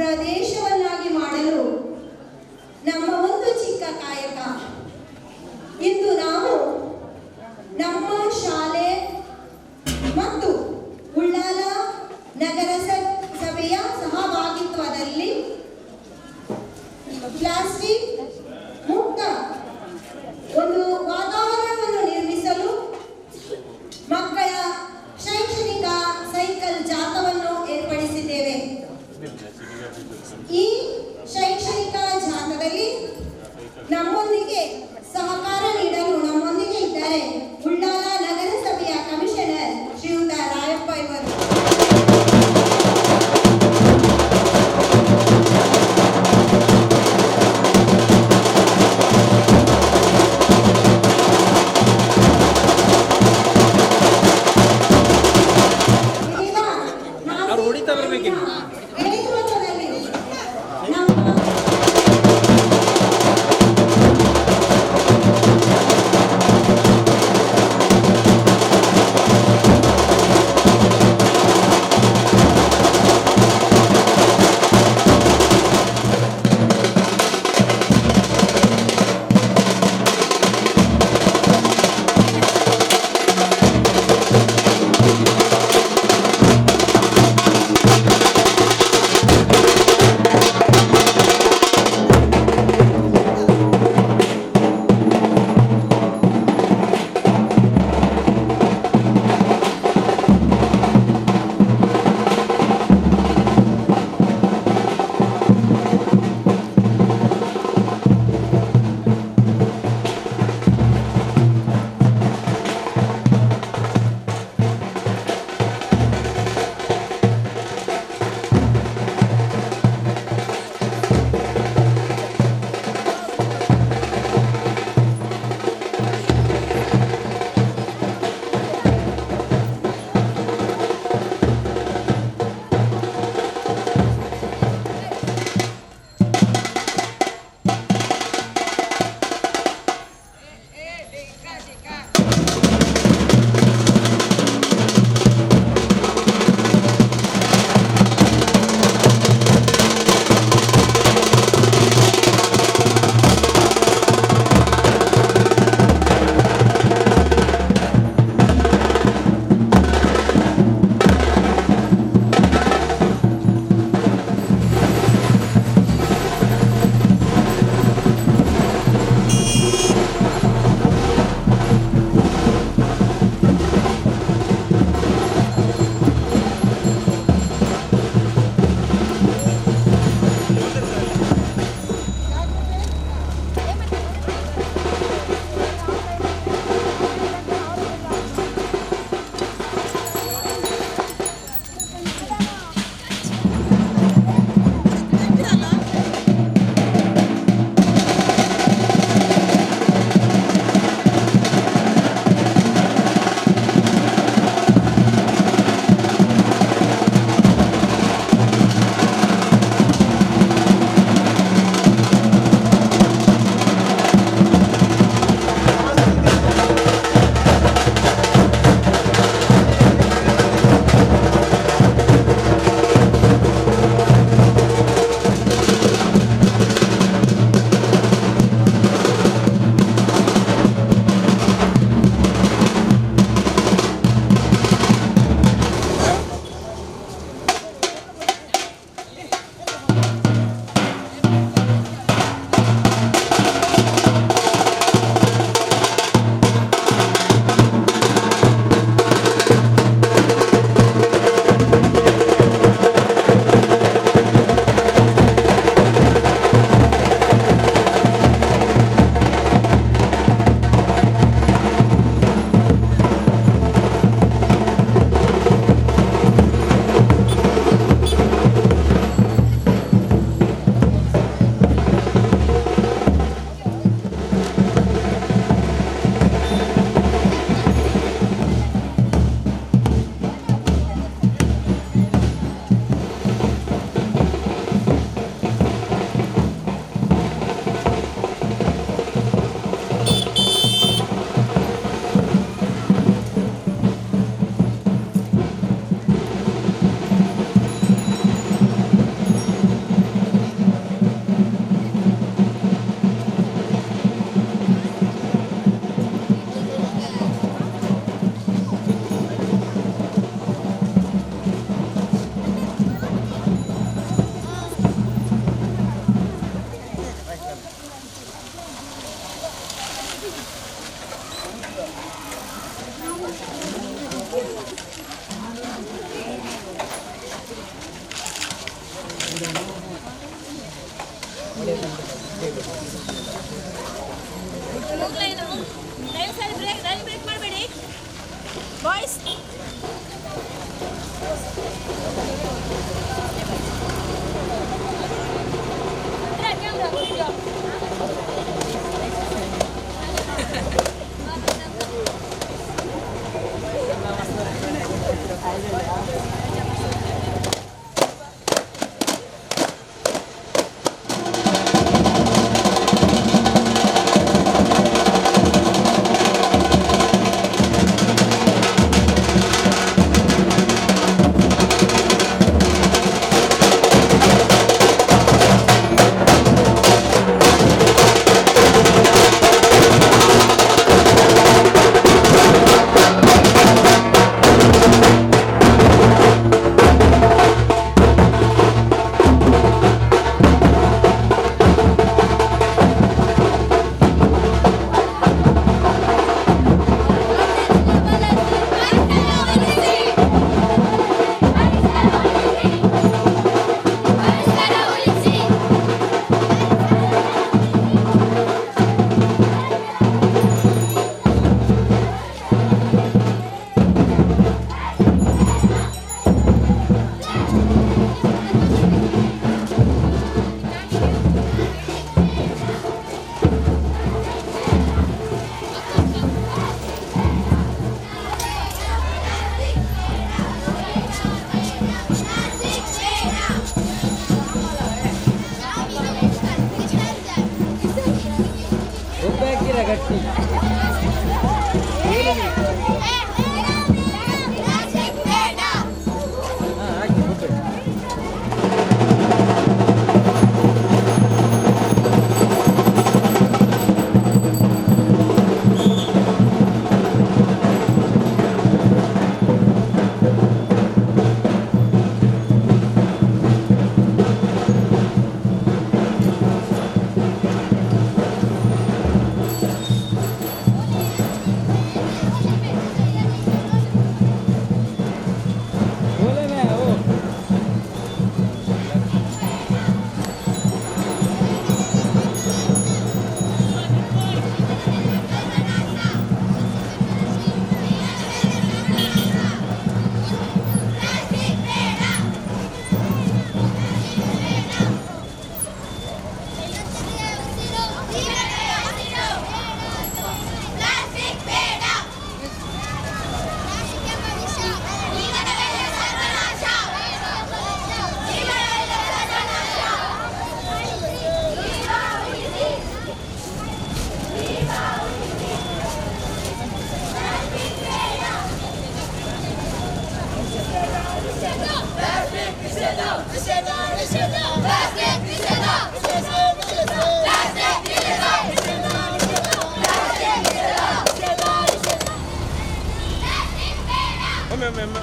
ಪ್ರದೇಶವನ್ನಾಗಿ ಮಾಡಲು ನಮ್ಮ ಒಂದು ಚಿಕ್ಕ ಕಾಯಕ. ಇಂದು ನಾವು ನಮ್ಮ ಶಾಲೆ ಮತ್ತು ಉಳ್ಳಾಲ ನಗರಸಭೆಯ ಸಹಭಾಗಿತ್ವದಲ್ಲಿ ಪ್ಲಾಸ್ಟಿಕ್ ಮುಕ್ತ ಒಂದು ವಾತಾವರಣವನ್ನು ನಿರ್ಮಿಸಲು ಮಕ್ಕಳ ಶೈಕ್ಷಣಿಕ ಸೈಕಲ್ ಜಾಥಾವನ್ನು ಏರ್ಪಡಿಸಿದ್ದೇವೆ. ಈ ಶೈಕ್ಷಣಿಕ ಜಾಥಾದಲ್ಲಿ ನಮ್ಮೊಂದಿಗೆ ಸಹಕಾರ ನೀಡಲು ನಮ್ಮೊಂದಿಗೆ ಇದ್ದಾರೆ ಉಳ್ಳಾಲ ನಗರಸಭೆಯ ಕಮಿಷನರ್ ಶ್ರೀಯುತ ರಾಯಪ್ಪ ಇವರು.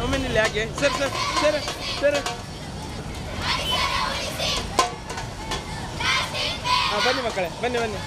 ಒಮ್ಮೆ ನಿಲ್ಲಿ ಯಾಕೆ ಸರ್ ಸರ್ ಸರ್ ಸರ್ ಹಾಂ ಬನ್ನಿ ಮಕ್ಕಳೇ ಬನ್ನಿ ಬನ್ನಿ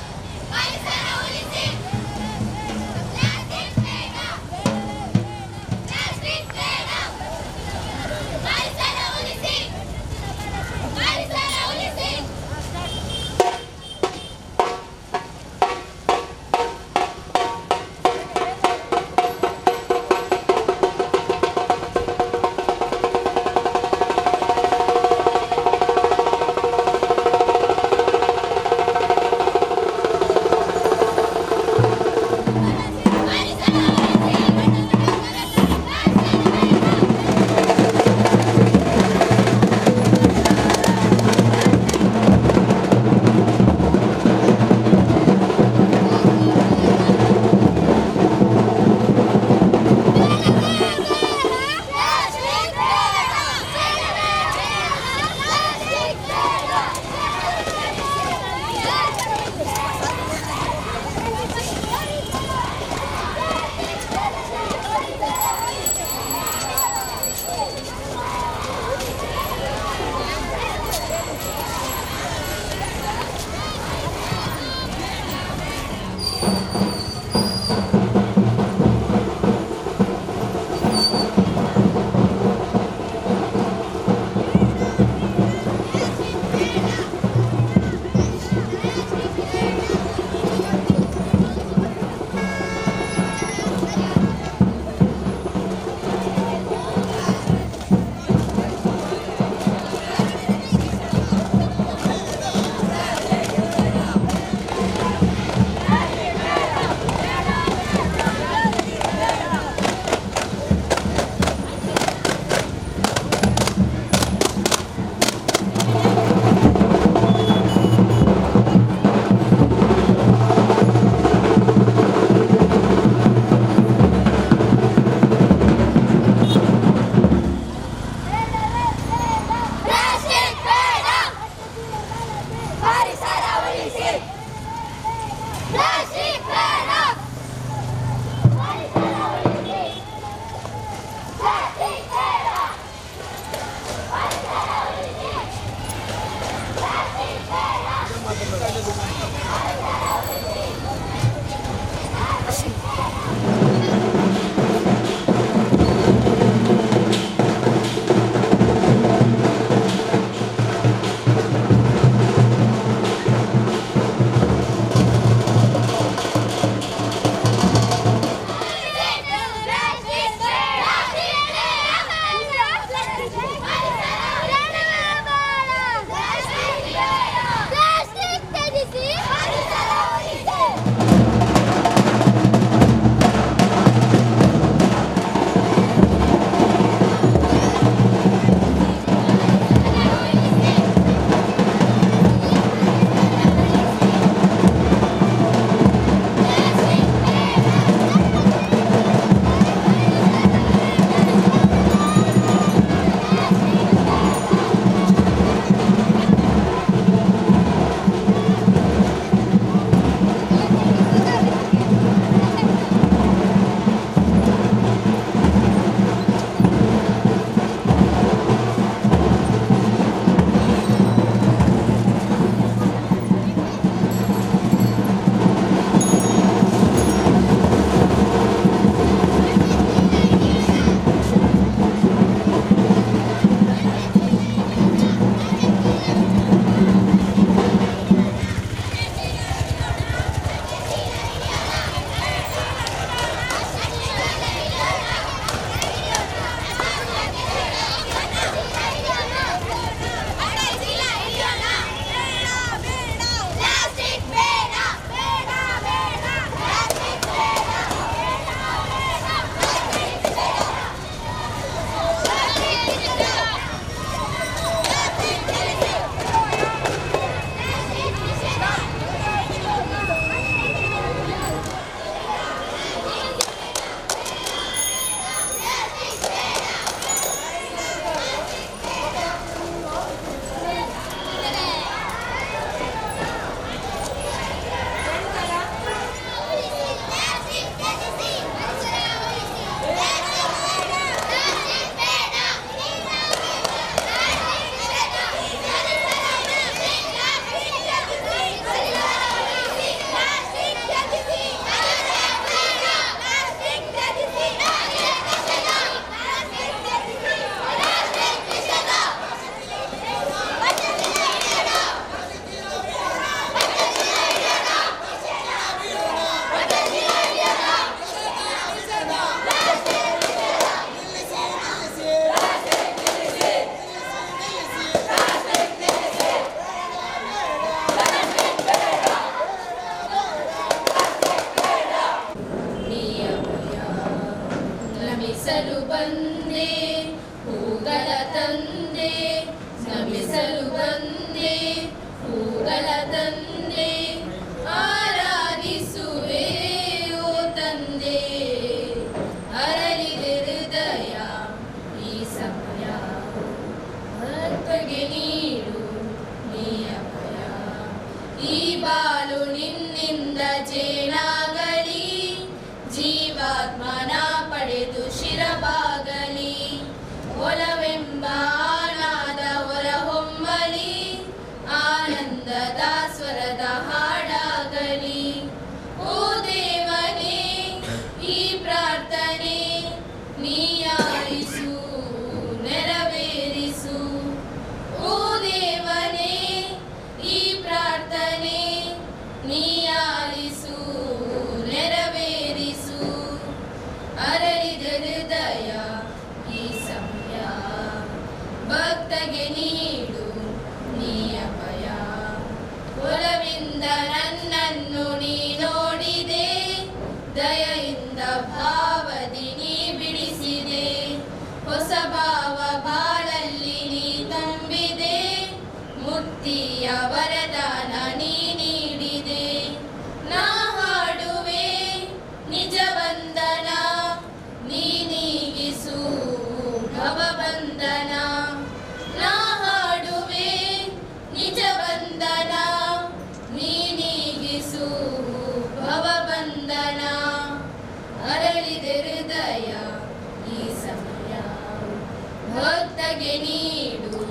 ನಮಗೆ ನೀಡು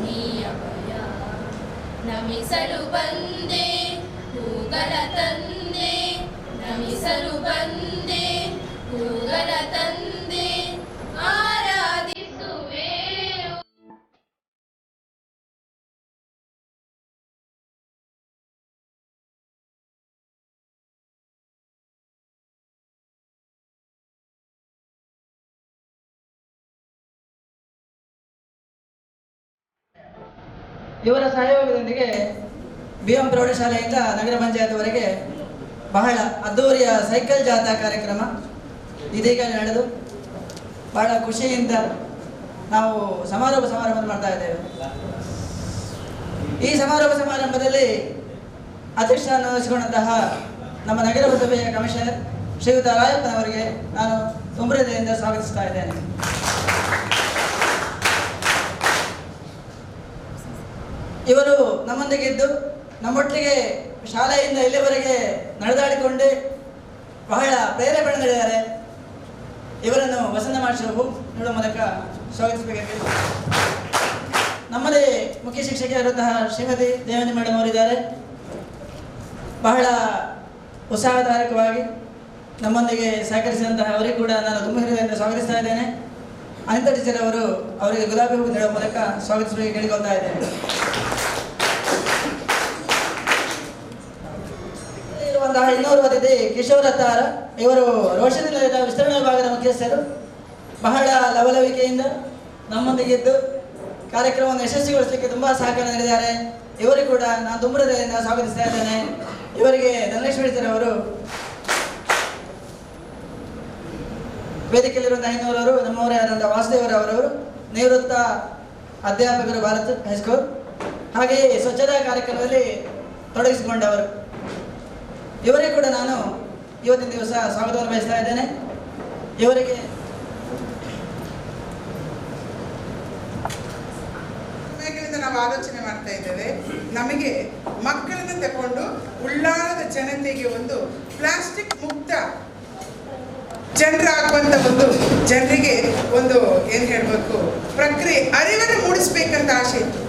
ನೀ ಅಭಯ. ನಮಿಸಲು ಬಂದೆ ಹೂಗಳ ತಂದೆ, ನಮಿಸಲು ಬಂದೆ ಹೂಗಳ ತಂದೆ, ಆರಾಧಿಸುವೆ. ಇವರ ಸಹಯೋಗದೊಂದಿಗೆ BM ಪ್ರೌಢಶಾಲೆಯಿಂದ ನಗರ ಪಂಚಾಯತ್ವರೆಗೆ ಬಹಳ ಅದ್ದೂರಿಯ ಸೈಕಲ್ ಜಾಥಾ ಕಾರ್ಯಕ್ರಮ ಇದೀಗ ನಡೆದು ಬಹಳ ಖುಷಿಯಿಂದ ನಾವು ಸಮಾರಂಭವನ್ನು ಮಾಡ್ತಾ ಇದ್ದೇವೆ. ಈ ಸಮಾರಂಭದಲ್ಲಿ ಅಧ್ಯಕ್ಷರನ್ನು ವಹಿಸಿಕೊಂಡಂತಹ ನಮ್ಮ ನಗರಸಭೆಯ ಕಮಿಷನರ್ ಶ್ರೀಯುತ ರಾಯಪ್ಪನವರಿಗೆ ನಾನು ತುಂಬ ಹೃದಯದಿಂದ ಸ್ವಾಗತಿಸ್ತಾ ಇದ್ದೇನೆ. ಇವರು ನಮ್ಮೊಂದಿಗಿದ್ದು ನಮ್ಮೊಟ್ಟಿಗೆ ಶಾಲೆಯಿಂದ ಇಲ್ಲಿವರೆಗೆ ನಡೆದಾಡಿಕೊಂಡು ಬಹಳ ಪ್ರೇರೇಪಣೆ ನೀಡಿದ್ದಾರೆ. ಇವರನ್ನು ವಸಂತ ಮಾಸ್ಟರ್ ನೀಡುವ ಮೂಲಕ ಸ್ವಾಗತಿಸಬೇಕಾಗಿದೆ. ನಮ್ಮದೇ ಮುಖ್ಯ ಶಿಕ್ಷಕಿಯಾದಂತಹ ಶ್ರೀಮತಿ ದೇವನಿ ಮೇಡಮ್ ಅವರಿದ್ದಾರೆ. ಬಹಳ ಉತ್ಸಾಹದಾಯಕವಾಗಿ ನಮ್ಮೊಂದಿಗೆ ಸಹಕರಿಸಿದಂತಹ ಅವರಿಗೆ ಕೂಡ ನಾನು ತುಂಬ ಹೃದಯದಿಂದ ಸ್ವಾಗತಿಸ್ತಾ ಇದ್ದೇನೆ. ಅನಿತಾ ಟೀಚರ್ ಅವರಿಗೆ ಗುಲಾಬಿ ಹೂ ನೀಡುವ ಮೂಲಕ ಸ್ವಾಗತಿಸಬೇಕು ಕೇಳಿಕೊಳ್ತಾ ಇದ್ದೇನೆ. ಇರುವಂತಹ ಇನ್ನೂರು ಅತಿಥಿ ಕಿಶೋರ್ ಅತ್ತಾರ, ಇವರು ರೋಷನ್ ನಿಲಯದ ವಿಸ್ತರಣಾ ವಿಭಾಗದ ಮುಖ್ಯಸ್ಥರು. ಬಹಳ ಲವಲವಿಕೆಯಿಂದ ನಮ್ಮೊಂದಿಗಿದ್ದು ಕಾರ್ಯಕ್ರಮವನ್ನು ಯಶಸ್ವಿಗೊಳಿಸಲಿಕ್ಕೆ ತುಂಬ ಸಹಕಾರ ನೀಡಿದ್ದಾರೆ. ಇವರಿಗೆ ಕೂಡ ನಾನು ತುಂಬ ಹೃದಯದಿಂದ ಸ್ವಾಗತಿಸ್ತಾ ಇದ್ದೇನೆ. ಇವರಿಗೆ ಧನಲಕ್ಷ್ಮಿ ಟೀಚರ್ ಅವರು, ವೇದಿಕೆಯಲ್ಲಿರುವಂತಹ ಇನ್ನೂರವರು ನಮ್ಮವರೇ ಆದಂತಹ ವಾಸುದೇವರವರವರು ನಿವೃತ್ತ ಅಧ್ಯಾಪಕರು ಭಾರತ್ ಹೈಸ್ಕೂಲ್, ಹಾಗೆಯೇ ಸ್ವಚ್ಛತಾ ಕಾರ್ಯಕ್ರಮದಲ್ಲಿ ತೊಡಗಿಸಿಕೊಂಡವರು. ಇವರಿಗೆ ಕೂಡ ನಾನು ಇವತ್ತಿನ ದಿವಸ ಸ್ವಾಗತವನ್ನು ಬಯಸ್ತಾ ಇದ್ದೇನೆ. ಇವರಿಗೆ ನಾವು ಆಲೋಚನೆ ಮಾಡ್ತಾ ಇದ್ದೇವೆ. ನಮಗೆ ಮಕ್ಕಳನ್ನು ತಕೊಂಡು ಉಳ್ಳಾಳದ ಜನತೆಗೆ ಒಂದು ಪ್ಲಾಸ್ಟಿಕ್ ಮುಕ್ತ ಜನರಾಗುವಂತ ಜನರಿಗೆ ಒಂದು ಏನು ಹೇಳಬೇಕು ಪ್ರಕ್ರಿಯೆ ಅರಿವನ್ನು ಮೂಡಿಸ್ಬೇಕಂತ ಆಸೆ ಇತ್ತು.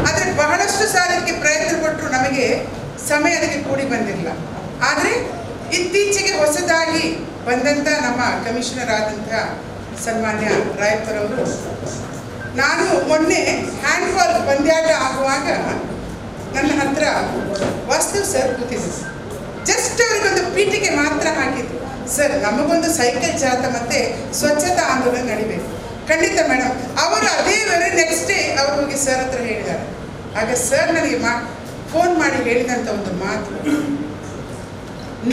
ಆದರೆ ಬಹಳಷ್ಟು ಸಾರಿ ಅದಕ್ಕೆ ಪ್ರಯತ್ನ ಪಟ್ಟರು ನಮಗೆ ಸಮಯ ಅದಕ್ಕೆ ಕೂಡಿ ಬಂದಿರಲಿಲ್ಲ. ಆದರೆ ಇತ್ತೀಚೆಗೆ ಹೊಸದಾಗಿ ಬಂದಂಥ ನಮ್ಮ ಕಮಿಷನರ್ ಆದಂತಹ ಸನ್ಮಾನ್ಯ ರಾಯಪ್ಪರವರು, ನಾನು ಮೊನ್ನೆ ಹ್ಯಾಂಡ್ಬಾಲ್ ಪಂದ್ಯಾಟ ಆಗುವಾಗ ನನ್ನ ಹತ್ರ ವಾಸ್ತವ್ ಸರ್ ಕೂತಿದ್ರು. ಜಸ್ಟ್ ಅವರಿಗೊಂದು ಪೀಠಿಗೆ ಮಾತ್ರ ಹಾಕಿದ್ರು. ಸರ್, ನಮಗೊಂದು ಸೈಕಲ್ ಜಾಥಾ ಮತ್ತು ಸ್ವಚ್ಛತಾ ಆಂದೋಲನ ನಡಿಬೇಕು. ಖಂಡಿತ ಮೇಡಮ್. ಅವರು ಅದೇ ವೇಳೆ ನೆಕ್ಸ್ಟ್ ಡೇ ಅವರು ಹೋಗಿ ಸರ್ ಹತ್ರ ಹೇಳಿದ್ದಾರೆ. ಆಗ ಸರ್ ನನಗೆ ಫೋನ್ ಮಾಡಿ ಹೇಳಿದಂಥ ಒಂದು ಮಾತು,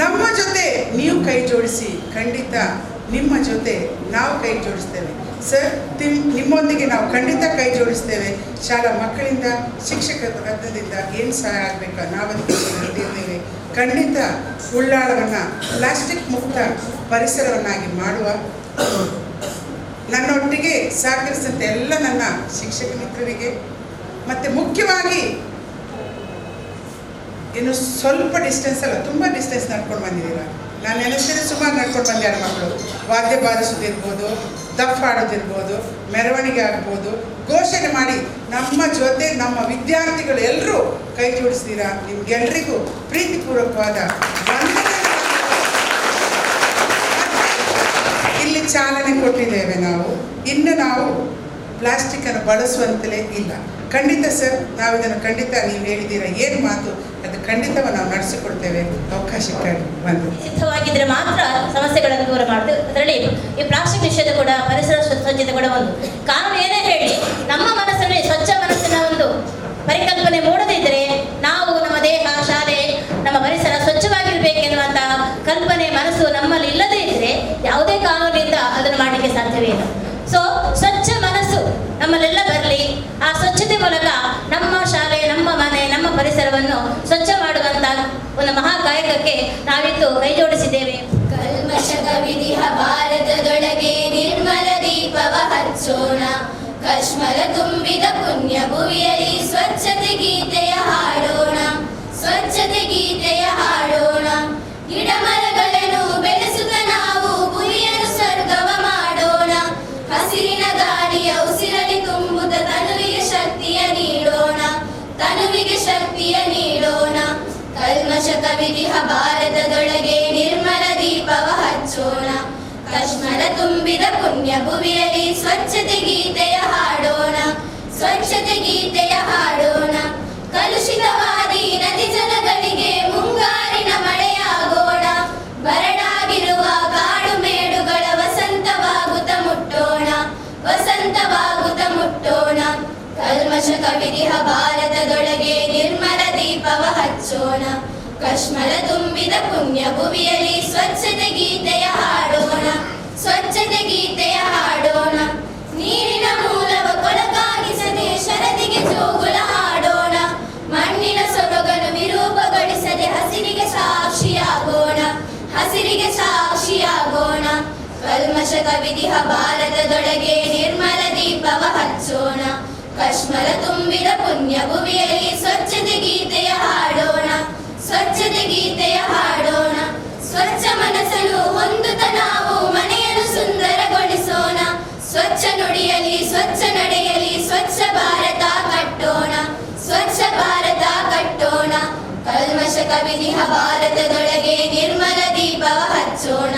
ನಮ್ಮ ಜೊತೆ ನೀವು ಕೈ ಜೋಡಿಸಿ, ಖಂಡಿತ ನಿಮ್ಮ ಜೊತೆ ನಾವು ಕೈ ಜೋಡಿಸ್ತೇವೆ ಸರ್. ನಿಮ್ಮೊಂದಿಗೆ ನಾವು ಖಂಡಿತ ಕೈ ಜೋಡಿಸ್ತೇವೆ. ಶಾಲಾ ಮಕ್ಕಳಿಂದ ಶಿಕ್ಷಕರ ವರ್ಗದಿಂದ ಏನು ಸಹಾಯ ಆಗಬೇಕಾ ನಾವಂತಿದ್ದೇವೆ. ಖಂಡಿತ ಉಳ್ಳಾಳವನ್ನು ಪ್ಲಾಸ್ಟಿಕ್ ಮುಕ್ತ ಪರಿಸರವನ್ನಾಗಿ ಮಾಡುವ. ನನ್ನೊಟ್ಟಿಗೆ ಸಹಕರಿಸಿದಂಥ ಎಲ್ಲ ನನ್ನ ಶಿಕ್ಷಕ ಮಿತ್ರರಿಗೆ ಮತ್ತು ಮುಖ್ಯವಾಗಿ ಇನ್ನು ಸ್ವಲ್ಪ ಡಿಸ್ಟೆನ್ಸ್ ಅಲ್ಲ, ತುಂಬ ಡಿಸ್ಟೆನ್ಸ್ ನಡ್ಕೊಂಡು ಬಂದಿದ್ದೀರ. ನಾನು ನೆನೆಸ್ತೇನೆ ಸುಮಾರು ನಡ್ಕೊಂಡು ಬಂದ್ಯಾರ ಮಕ್ಕಳು. ವಾದ್ಯ ಬಾರಿಸೋದಿರ್ಬೋದು, ದಫ್ ಆಡೋದಿರ್ಬೋದು, ಮೆರವಣಿಗೆ ಆಗ್ಬೋದು, ಘೋಷಣೆ ಮಾಡಿ ನಮ್ಮ ಜೊತೆ ನಮ್ಮ ವಿದ್ಯಾರ್ಥಿಗಳು ಎಲ್ಲರೂ ಕೈ ಜೋಡಿಸ್ತೀರಾ. ನಿಮ್ಗೆಲ್ರಿಗೂ ಪ್ರೀತಿಪೂರ್ವಕವಾದ ಇಲ್ಲಿ ಚಾಲನೆ ಕೊಟ್ಟಿದ್ದೇವೆ. ಇನ್ನು ನಾವು ಪ್ಲಾಸ್ಟಿಕ್ಕನ್ನು ಬಳಸುವಂತಲೇ ಇಲ್ಲ. ಖಂಡಿತ ಸರ್, ನಾವು ಇದನ್ನು ಖಂಡಿತ ನೀವು ಹೇಳಿದ್ದೀರಾ ಏನು ಮಾತು ಅದು ಖಂಡಿತವ ನಾವು ನಡೆಸಿಕೊಡ್ತೇವೆ. ಅವಕಾಶಕ್ಕೆ ಬಂದು ಸಿದ್ಧವಾಗಿದ್ದರೆ ಮಾತ್ರ ಸಮಸ್ಯೆಗಳನ್ನು ದೂರ ಮಾಡುತ್ತೆ. ಅದರಲ್ಲಿ ಈ ಪ್ಲಾಸ್ಟಿಕ್ ನಿಷೇಧ ಕೂಡ, ಪರಿಸರ ಸ್ವಚ್ಛತೆ ಕೂಡ ಒಂದು. ಕಾನೂನು ಏನೇ ಹೇಳಿ ನಮ್ಮ ಮನಸ್ಸಲ್ಲಿ ಸ್ವಚ್ಛ ಮನಸ್ಸಿನ ಒಂದು ಪರಿಕಲ್ಪನೆ ಮೂಡದಿದ್ದರೆ ನಾವು ನಮ್ಮ ದೇಹ, ಶಾಲೆ, ನಮ್ಮ ಪರಿಸರ ಸ್ವಚ್ಛವಾಗಿರಬೇಕೆನ್ನುವಂಥ ಕಲ್ಪನೆ ಮನಸ್ಸು ನಮ್ಮಲ್ಲಿ ಇಲ್ಲದೇ ಇದ್ದರೆ ಯಾವುದೇ ಕಾನೂನಿಂದ ಅದನ್ನು ಮಾಡಲಿಕ್ಕೆ ಸಾಧ್ಯವೇ ಇಲ್ಲ. ಸೊ ಸ್ವಚ್ಛ ಮನಸ್ಸು ನಮ್ಮಲ್ಲೆಲ್ಲ ಬರಲಿ. ಆ ಸ್ವಚ್ಛತೆ ಮೂಲಕ ನಮ್ಮ ಶಾಲೆ, ನಮ್ಮ ಮನೆ, ನಮ್ಮ ಪರಿಸರವನ್ನು ಸ್ವಚ್ಛ ಮಾಡುವಂತ ಒಂದು ಮಹಾಕಾಯಕಕ್ಕೆ ನಾವಿತ್ತು ಕೈ ಜೋಡಿಸಿದ್ದೇವೆ. ಕಲ್ಮಶದ ವಿಧಿಹ ಭಾರತದೊಳಗೆ ನಿರ್ಮಲ ದೀಪವ ಹಚ್ಚೋಣ. ಕಶ್ಮಲ ತುಂಬಿದ ಪುಣ್ಯ ಭುವಿಯಲ್ಲಿ ಸ್ವಚ್ಛತೆ ಗೀತೆಯ ಹಾಡೋಣ. ಸ್ವಚ್ಛತೆ ಗೀತೆಯ ಹಾಡೋಣ. ಗಿಡ ಮರಗಳನ್ನು ಬೆಳೆಸುತ್ತ ನಾವು ಭುವಿಯನ್ನು ಸ್ವರ್ಗವ ಮಾಡೋಣ. ಹಸಿರಿನ ಗಾಳಿಯ ಉಸಿರಲಿ ತನುವಿಗೆ ಶಕ್ತಿಯ ನೀಡೋಣ. ಕಲ್ಮಶ ಕವಿದಿಹ ಭಾರತದೊಳಗೆ ನಿರ್ಮಲ ದೀಪವ ಹಚ್ಚೋಣ. ಕಶ್ಮಲ ತುಂಬಿದ ಪುಣ್ಯ ಭುವಿಯಲ್ಲಿ ಸ್ವಚ್ಛತೆ ಗೀತೆಯ ಹಾಡೋಣ. ಸ್ವಚ್ಛತೆ ಗೀತೆಯ ಹಾಡೋಣ. ಕಲುಷಿತವಾದಿ ನದಿ ಜಲಗಳಿಗೆ ಮುಂಗಾರಿನ ಮಳೆಯಾಗೋಣ. ಬರಡಾಗಿರುವ ಕಾಡು ಮೇಡುಗಳ ವಸಂತವಾಗುತ್ತ ಮುಟ್ಟೋಣ. ವಸಂತವಾಗುತ್ತ ಮುಟ್ಟೋಣ. ಕಲ್ಮಶ ಕವಿದಿಹ ಭಾರತದೊಳಗೆ ನಿರ್ಮಲ ದೀಪವ ಹಚ್ಚೋಣ. ಕಶ್ಮಲ ತುಂಬಿದ ಪುಣ್ಯ ಭುವಿಯಲ್ಲಿ ಸ್ವಚ್ಛತೆ ಗೀತೆಯ ಹಾಡೋಣ. ಸ್ವಚ್ಛತೆ ಗೀತೆಯ ಹಾಡೋಣ. ನೀರಿನ ಮೂಲವ ಕೊಳಕಾಗಿಸದೆ ಶರದಿಗೆ ಜೋಗುಳ ಹಾಡೋಣ. ಮಣ್ಣಿನ ಸೊಬಗನ್ನು ವಿರೂಪಗೊಳಿಸದೆ ಹಸಿರಿಗೆ ಸಾಕ್ಷಿಯಾಗೋಣ. ಹಸಿರಿಗೆ ಸಾಕ್ಷಿಯಾಗೋಣ. ಕಲ್ಮಶ ಕವಿದಿಹ ಭಾರತದೊಳಗೆ ನಿರ್ಮಲ ದೀಪವ ಹಚ್ಚೋಣ. ಕಶ್ಮಲ ತುಂಬಿದ ಪುಣ್ಯ ಭುವಿಯಲ್ಲಿ ಸ್ವಚ್ಛತೆ ಗೀತೆಯ ಹಾಡೋಣ. ಸ್ವಚ್ಛತೆ ಗೀತೆಯ ಹಾಡೋಣ. ಸ್ವಚ್ಛ ಮನಸ್ಸನ್ನು ಹೊಂದುತ್ತ ನಾವು ಮನೆಯನ್ನು ಸುಂದರಗೊಳಿಸೋಣ. ಸ್ವಚ್ಛ ನುಡಿಯಲಿ ಸ್ವಚ್ಛ ನಡೆಯಲಿ ಸ್ವಚ್ಛ ಭಾರತ ಕಟ್ಟೋಣ. ಸ್ವಚ್ಛ ಭಾರತ ಕಟ್ಟೋಣ. ಕಲ್ಮಶ ಕವಿದಿಹ ಭಾರತದೊಳಗೆ ನಿರ್ಮಲ ದೀಪವ ಹಚ್ಚೋಣ.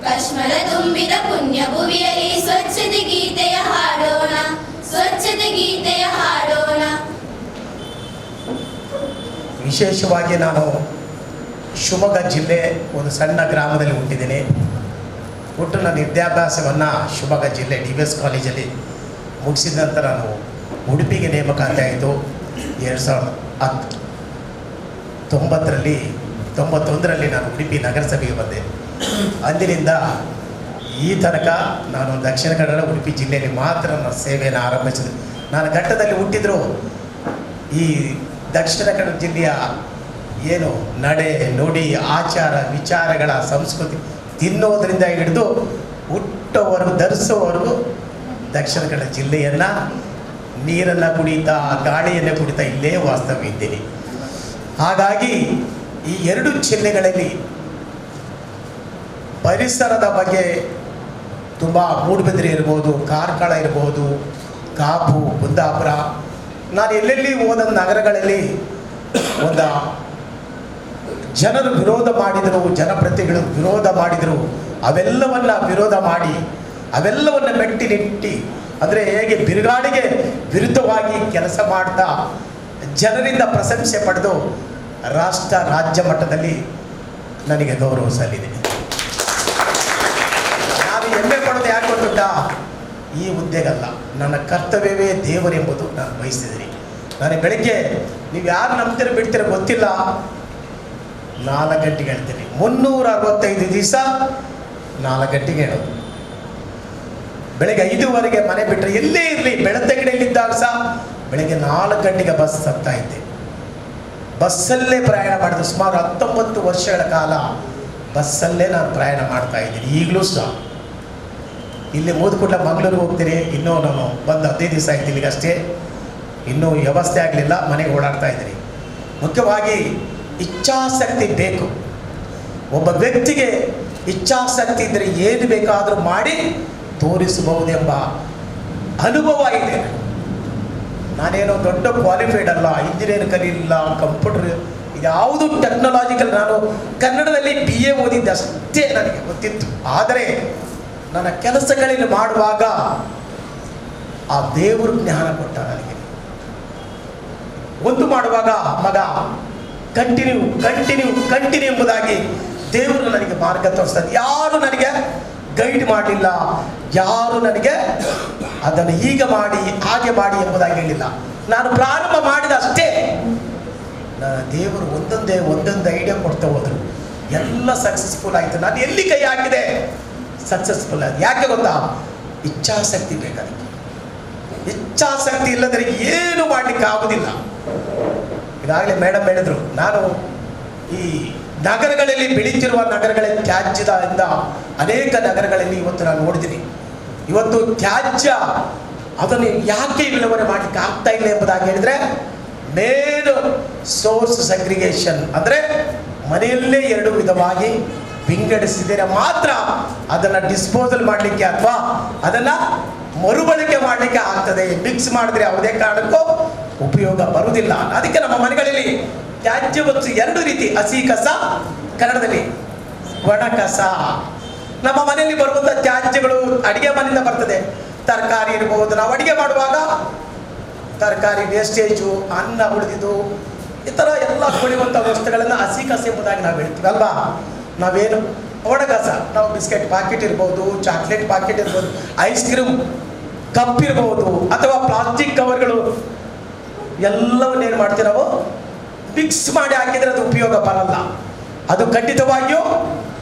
ಕಶ್ಮಲ ತುಂಬಿದ ಪುಣ್ಯ ಭುವಿಯಲ್ಲಿ ಸ್ವಚ್ಛತೆ ಗೀತೆಯ ಹಾಡೋಣ. ಸ್ವಚ್ಛತೆ ಗೀತೆಯ ಹಾಡೋಣ. ವಿಶೇಷವಾಗಿ ನಾನು ಶಿವಮೊಗ್ಗ ಜಿಲ್ಲೆ ಒಂದು ಸಣ್ಣ ಗ್ರಾಮದಲ್ಲಿ ಹುಟ್ಟಿದ್ದೇನೆ. ಹುಟ್ಟು ನನ್ನ ವಿದ್ಯಾಭ್ಯಾಸವನ್ನು ಶಿವಮೊಗ್ಗ ಜಿಲ್ಲೆ DBS ಕಾಲೇಜಲ್ಲಿ ಮುಗಿಸಿದ ನಂತರ ನಾನು ಉಡುಪಿಗೆ ನೇಮಕಾತಿ ಆಯಿತು. 1991ರಲ್ಲಿ ನಾನು ಉಡುಪಿ ನಗರಸಭೆಗೆ ಬಂದೆ. ಅಂದಿನಿಂದ ಈ ತನಕ ನಾನು ದಕ್ಷಿಣ ಕನ್ನಡ ಉಡುಪಿ ಜಿಲ್ಲೆಯಲ್ಲಿ ಮಾತ್ರ ನನ್ನ ಸೇವೆಯನ್ನು ಆರಂಭಿಸಿದೆ. ನಾನು ಘಟ್ಟದಲ್ಲಿ ಹುಟ್ಟಿದ್ರು ಈ ದಕ್ಷಿಣ ಕನ್ನಡ ಜಿಲ್ಲೆಯ ಏನು ನಡೆ ನುಡಿ ಆಚಾರ ವಿಚಾರಗಳ ಸಂಸ್ಕೃತಿ ತಿನ್ನೋದರಿಂದ ಹಿಡಿದು ಹುಟ್ಟೋವರೆಗೂ ಧರಿಸೋವರೆಗೂ ದಕ್ಷಿಣ ಕನ್ನಡ ಜಿಲ್ಲೆಯನ್ನು ನೀರನ್ನು ಕುಡಿತಾ ಗಾಳಿಯನ್ನು ಕುಡಿತಾ ಇಲ್ಲೇ ವಾಸ್ತವ್ಯ ಇದ್ದೀನಿ. ಹಾಗಾಗಿ ಈ ಎರಡು ಜಿಲ್ಲೆಗಳಲ್ಲಿ ಪರಿಸರದ ಬಗ್ಗೆ ತುಂಬ ಮೂಡುಬಿದಿರೆ ಇರ್ಬೋದು, ಕಾರ್ಕಳ ಇರ್ಬೋದು, ಕಾಪು, ಕುಂದಾಪುರ, ನಾನು ಎಲ್ಲೆಲ್ಲಿ ಹೋದ ನಗರಗಳಲ್ಲಿ ಒಂದು ಜನರು ವಿರೋಧ ಮಾಡಿದರು, ಜನಪ್ರತಿನಿಧಿಗಳು ವಿರೋಧ ಮಾಡಿದರು. ಅವೆಲ್ಲವನ್ನು ವಿರೋಧ ಮಾಡಿ ಅವೆಲ್ಲವನ್ನು ಮೆಟ್ಟಿ ನಿಟ್ಟಿ ಅಂದರೆ ಹೇಗೆ ಬಿರುಗಾಳಿಗೆ ವಿರುದ್ಧವಾಗಿ ಕೆಲಸ ಮಾಡ್ತಾ ಜನರಿಂದ ಪ್ರಶಂಸೆ ಪಡೆದು ರಾಷ್ಟ್ರ ರಾಜ್ಯ ಮಟ್ಟದಲ್ಲಿ ನನಗೆ ಗೌರವ ಸಲ್ಲಿದೆ. ನಾನು ಹೆಮ್ಮೆ ಪಡೋದು ಯಾಕೆ ಗೊತ್ತುಂಟಾ? ಈ ಹುದ್ದೆಗಲ್ಲ, ನನ್ನ ಕರ್ತವ್ಯವೇ ದೇವರೆಂಬುದು ನಾನು ಬಯಸಿದ್ದೀನಿ. ನಾನು ಬೆಳಗ್ಗೆ ನೀವು ಯಾರು ನಂಬ್ತೀರ ಬಿಡ್ತೀರ ಗೊತ್ತಿಲ್ಲ, 4 ಗಂಟೆಗೆ ಹೇಳ್ತೀನಿ. 365 ದಿವಸ 4 ಗಂಟೆಗೆ ಹೇಳೋದು. ಬೆಳಗ್ಗೆ 5:15 ಮನೆ ಬಿಟ್ಟರೆ ಎಲ್ಲೇ ಇರಲಿ, ಬೆಳತಂಗಡಿಯಲ್ಲಿದ್ದಾಗ ಸಹ ಬೆಳಗ್ಗೆ 4 ಗಂಟೆಗೆ ಬಸ್ ಹತ್ತಾ ಇದ್ದೆ. ಬಸ್ಸಲ್ಲೇ ಪ್ರಯಾಣ ಮಾಡಿದೆ. ಸುಮಾರು 19 ವರ್ಷಗಳ ಕಾಲ ಬಸ್ಸಲ್ಲೇ ನಾನು ಪ್ರಯಾಣ ಮಾಡ್ತಾ ಇದ್ದೀನಿ. ಈಗಲೂ ಸಹ ಇಲ್ಲಿ ಮುಗಿದುಕೊಟ್ಟ ಮಂಗಳೂರಿಗೆ ಹೋಗ್ತೀನಿ. ಇನ್ನೂ ನಾನು ಬಂದು 15 ದಿವಸ ಆಯ್ತು ಇಲ್ಲಿಗಷ್ಟೇ. ಇನ್ನೂ ವ್ಯವಸ್ಥೆ ಆಗಲಿಲ್ಲ, ಮನೆಗೆ ಓಡಾಡ್ತಾ ಇದ್ದೀನಿ. ಮುಖ್ಯವಾಗಿ ಇಚ್ಛಾಶಕ್ತಿ ಬೇಕು. ಒಬ್ಬ ವ್ಯಕ್ತಿಗೆ ಇಚ್ಛಾಶಕ್ತಿ ಇದ್ದರೆ ಏನು ಬೇಕಾದರೂ ಮಾಡಿ ತೋರಿಸಬಹುದೆಂಬ ಅನುಭವ ಇದೆ. ನಾನೇನೋ ದೊಡ್ಡ ಕ್ವಾಲಿಫೈಡ್ ಅಲ್ಲ, ಇಂಜಿನಿಯರ್ ಕಲಿಯಿಲ್ಲ, ಕಂಪ್ಯೂಟರ್ ಯಾವುದು ಟೆಕ್ನಾಲಜಿಕಲ್. ನಾನು ಕನ್ನಡದಲ್ಲಿ BA ಓದಿದ್ದಷ್ಟೇ ನನಗೆ ಗೊತ್ತಿತ್ತು. ಆದರೆ ನನ್ನ ಕೆಲಸಗಳಲ್ಲಿ ಮಾಡುವಾಗ ಆ ದೇವರು ಜ್ಞಾನ ಕೊಟ್ಟ ನನಗೆ. ಒಂದು ಮಾಡುವಾಗ ಮಗ ಕಂಟಿನ್ಯೂ ಎಂಬುದಾಗಿ ದೇವರು ನನಗೆ ಮಾರ್ಗ ತೋರಿಸ್ತಾರೆ. ಯಾರು ನನಗೆ ಗೈಡ್ ಮಾಡಲಿಲ್ಲ, ಯಾರು ನನಗೆ ಅದನ್ನು ಈಗ ಮಾಡಿ ಹಾಗೆ ಮಾಡಿ ಎಂಬುದಾಗಿ ಹೇಳಿಲ್ಲ. ನಾನು ಪ್ರಾರಂಭ ಮಾಡಿದ ಅಷ್ಟೇ ನನ್ನ ದೇವರು ಒಂದೊಂದು ಐಡಿಯಾ ಕೊಡ್ತಾ ಹೋದರು. ಎಲ್ಲ ಸಕ್ಸಸ್ಫುಲ್ ಆಯಿತು. ನಾನು ಎಲ್ಲಿ ಕೈ ಹಾಕಿದೆ ಸಕ್ಸಸ್ಫುಲ್ ಆಯಿತು. ಯಾಕೆ ಗೊತ್ತಾ? ಇಚ್ಛಾಶಕ್ತಿ ಬೇಕಾದಕ್ಕೆ. ಇಚ್ಛಾಶಕ್ತಿ ಇಲ್ಲದರೆ ಏನು ಮಾಡಲಿಕ್ಕೆ ಆಗುವುದಿಲ್ಲ. ಈಗಾಗಲೇ ಮೇಡಮ್ ಹೇಳಿದ್ರು, ನಾನು ಈ ನಗರಗಳಲ್ಲಿ ಬೆಳೀತಿರುವ ನಗರಗಳ ತ್ಯಾಜ್ಯದಿಂದ ಅನೇಕ ನಗರಗಳಲ್ಲಿ ಇವತ್ತು ನಾನು ನೋಡಿದ್ದೀನಿ. ಇವತ್ತು ತ್ಯಾಜ್ಯ ಅದನ್ನು ಯಾಕೆ ವಿಲೇವಾರಿ ಮಾಡಲಿಕ್ಕೆ ಆಗ್ತಾ ಇಲ್ಲ ಎಂಬುದಾಗಿ ಹೇಳಿದರೆ, ಮೇನ್ ಸೋರ್ಸ್ ಸೆಗ್ರಿಗೇಷನ್ ಅಂದರೆ ಮನೆಯಲ್ಲೇ 2 ವಿಧವಾಗಿ ವಿಂಗಡಿಸಿದರೆ ಮಾತ್ರ ಅದನ್ನು ಡಿಸ್ಪೋಸಲ್ ಮಾಡಲಿಕ್ಕೆ ಅಥವಾ ಅದನ್ನು ಮರುಬಳಕೆ ಮಾಡಲಿಕ್ಕೆ ಆಗ್ತದೆ. ಮಿಕ್ಸ್ ಮಾಡಿದ್ರೆ ಯಾವುದೇ ಕಾರಣಕ್ಕೂ ಉಪಯೋಗ ಬರುವುದಿಲ್ಲ. ಅದಕ್ಕೆ ನಮ್ಮ ಮನೆಗಳಲ್ಲಿ ತ್ಯಾಜ್ಯ ವಸ್ತು ಎರಡು ರೀತಿ, ಹಸಿ ಕಸ, ಕನ್ನಡದಲ್ಲಿ ಒಣ ಕಸ. ನಮ್ಮ ಮನೆಯಲ್ಲಿ ಬರುವಂಥ ತ್ಯಾಜ್ಯಗಳು ಅಡಿಗೆ ಮನೆಯಿಂದ ಬರ್ತದೆ. ತರಕಾರಿ ಇರ್ಬೋದು, ನಾವು ಅಡಿಗೆ ಮಾಡುವಾಗ ತರಕಾರಿ ವೇಸ್ಟೇಜು, ಅನ್ನ ಉಳಿದಿದ್ದು, ಈ ಥರ ಎಲ್ಲ ಕೊಡುವಂಥ ವಸ್ತುಗಳನ್ನು ಹಸಿ ಕಸ ಎಂಬುದಾಗಿ ನಾವು ಹೇಳ್ತೀವಿ ಅಲ್ವಾ. ನಾವೇನು ಒಣ ಕಸ, ನಾವು ಬಿಸ್ಕೆಟ್ ಪಾಕೆಟ್ ಇರ್ಬೋದು, ಚಾಕ್ಲೇಟ್ ಪಾಕೆಟ್ ಇರ್ಬೋದು, ಐಸ್ ಕ್ರೀಮ್ ಕಪ್ ಇರ್ಬೋದು, ಅಥವಾ ಪ್ಲಾಸ್ಟಿಕ್ ಕವರ್ಗಳು ಎಲ್ಲವನ್ನ ಏನು ಮಾಡ್ತೀವಿ ನಾವು ಮಿಕ್ಸ್ ಮಾಡಿ ಹಾಕಿದರೆ ಅದು ಉಪಯೋಗ ಬರಲ್ಲ. ಅದು ಖಂಡಿತವಾಗಿಯೂ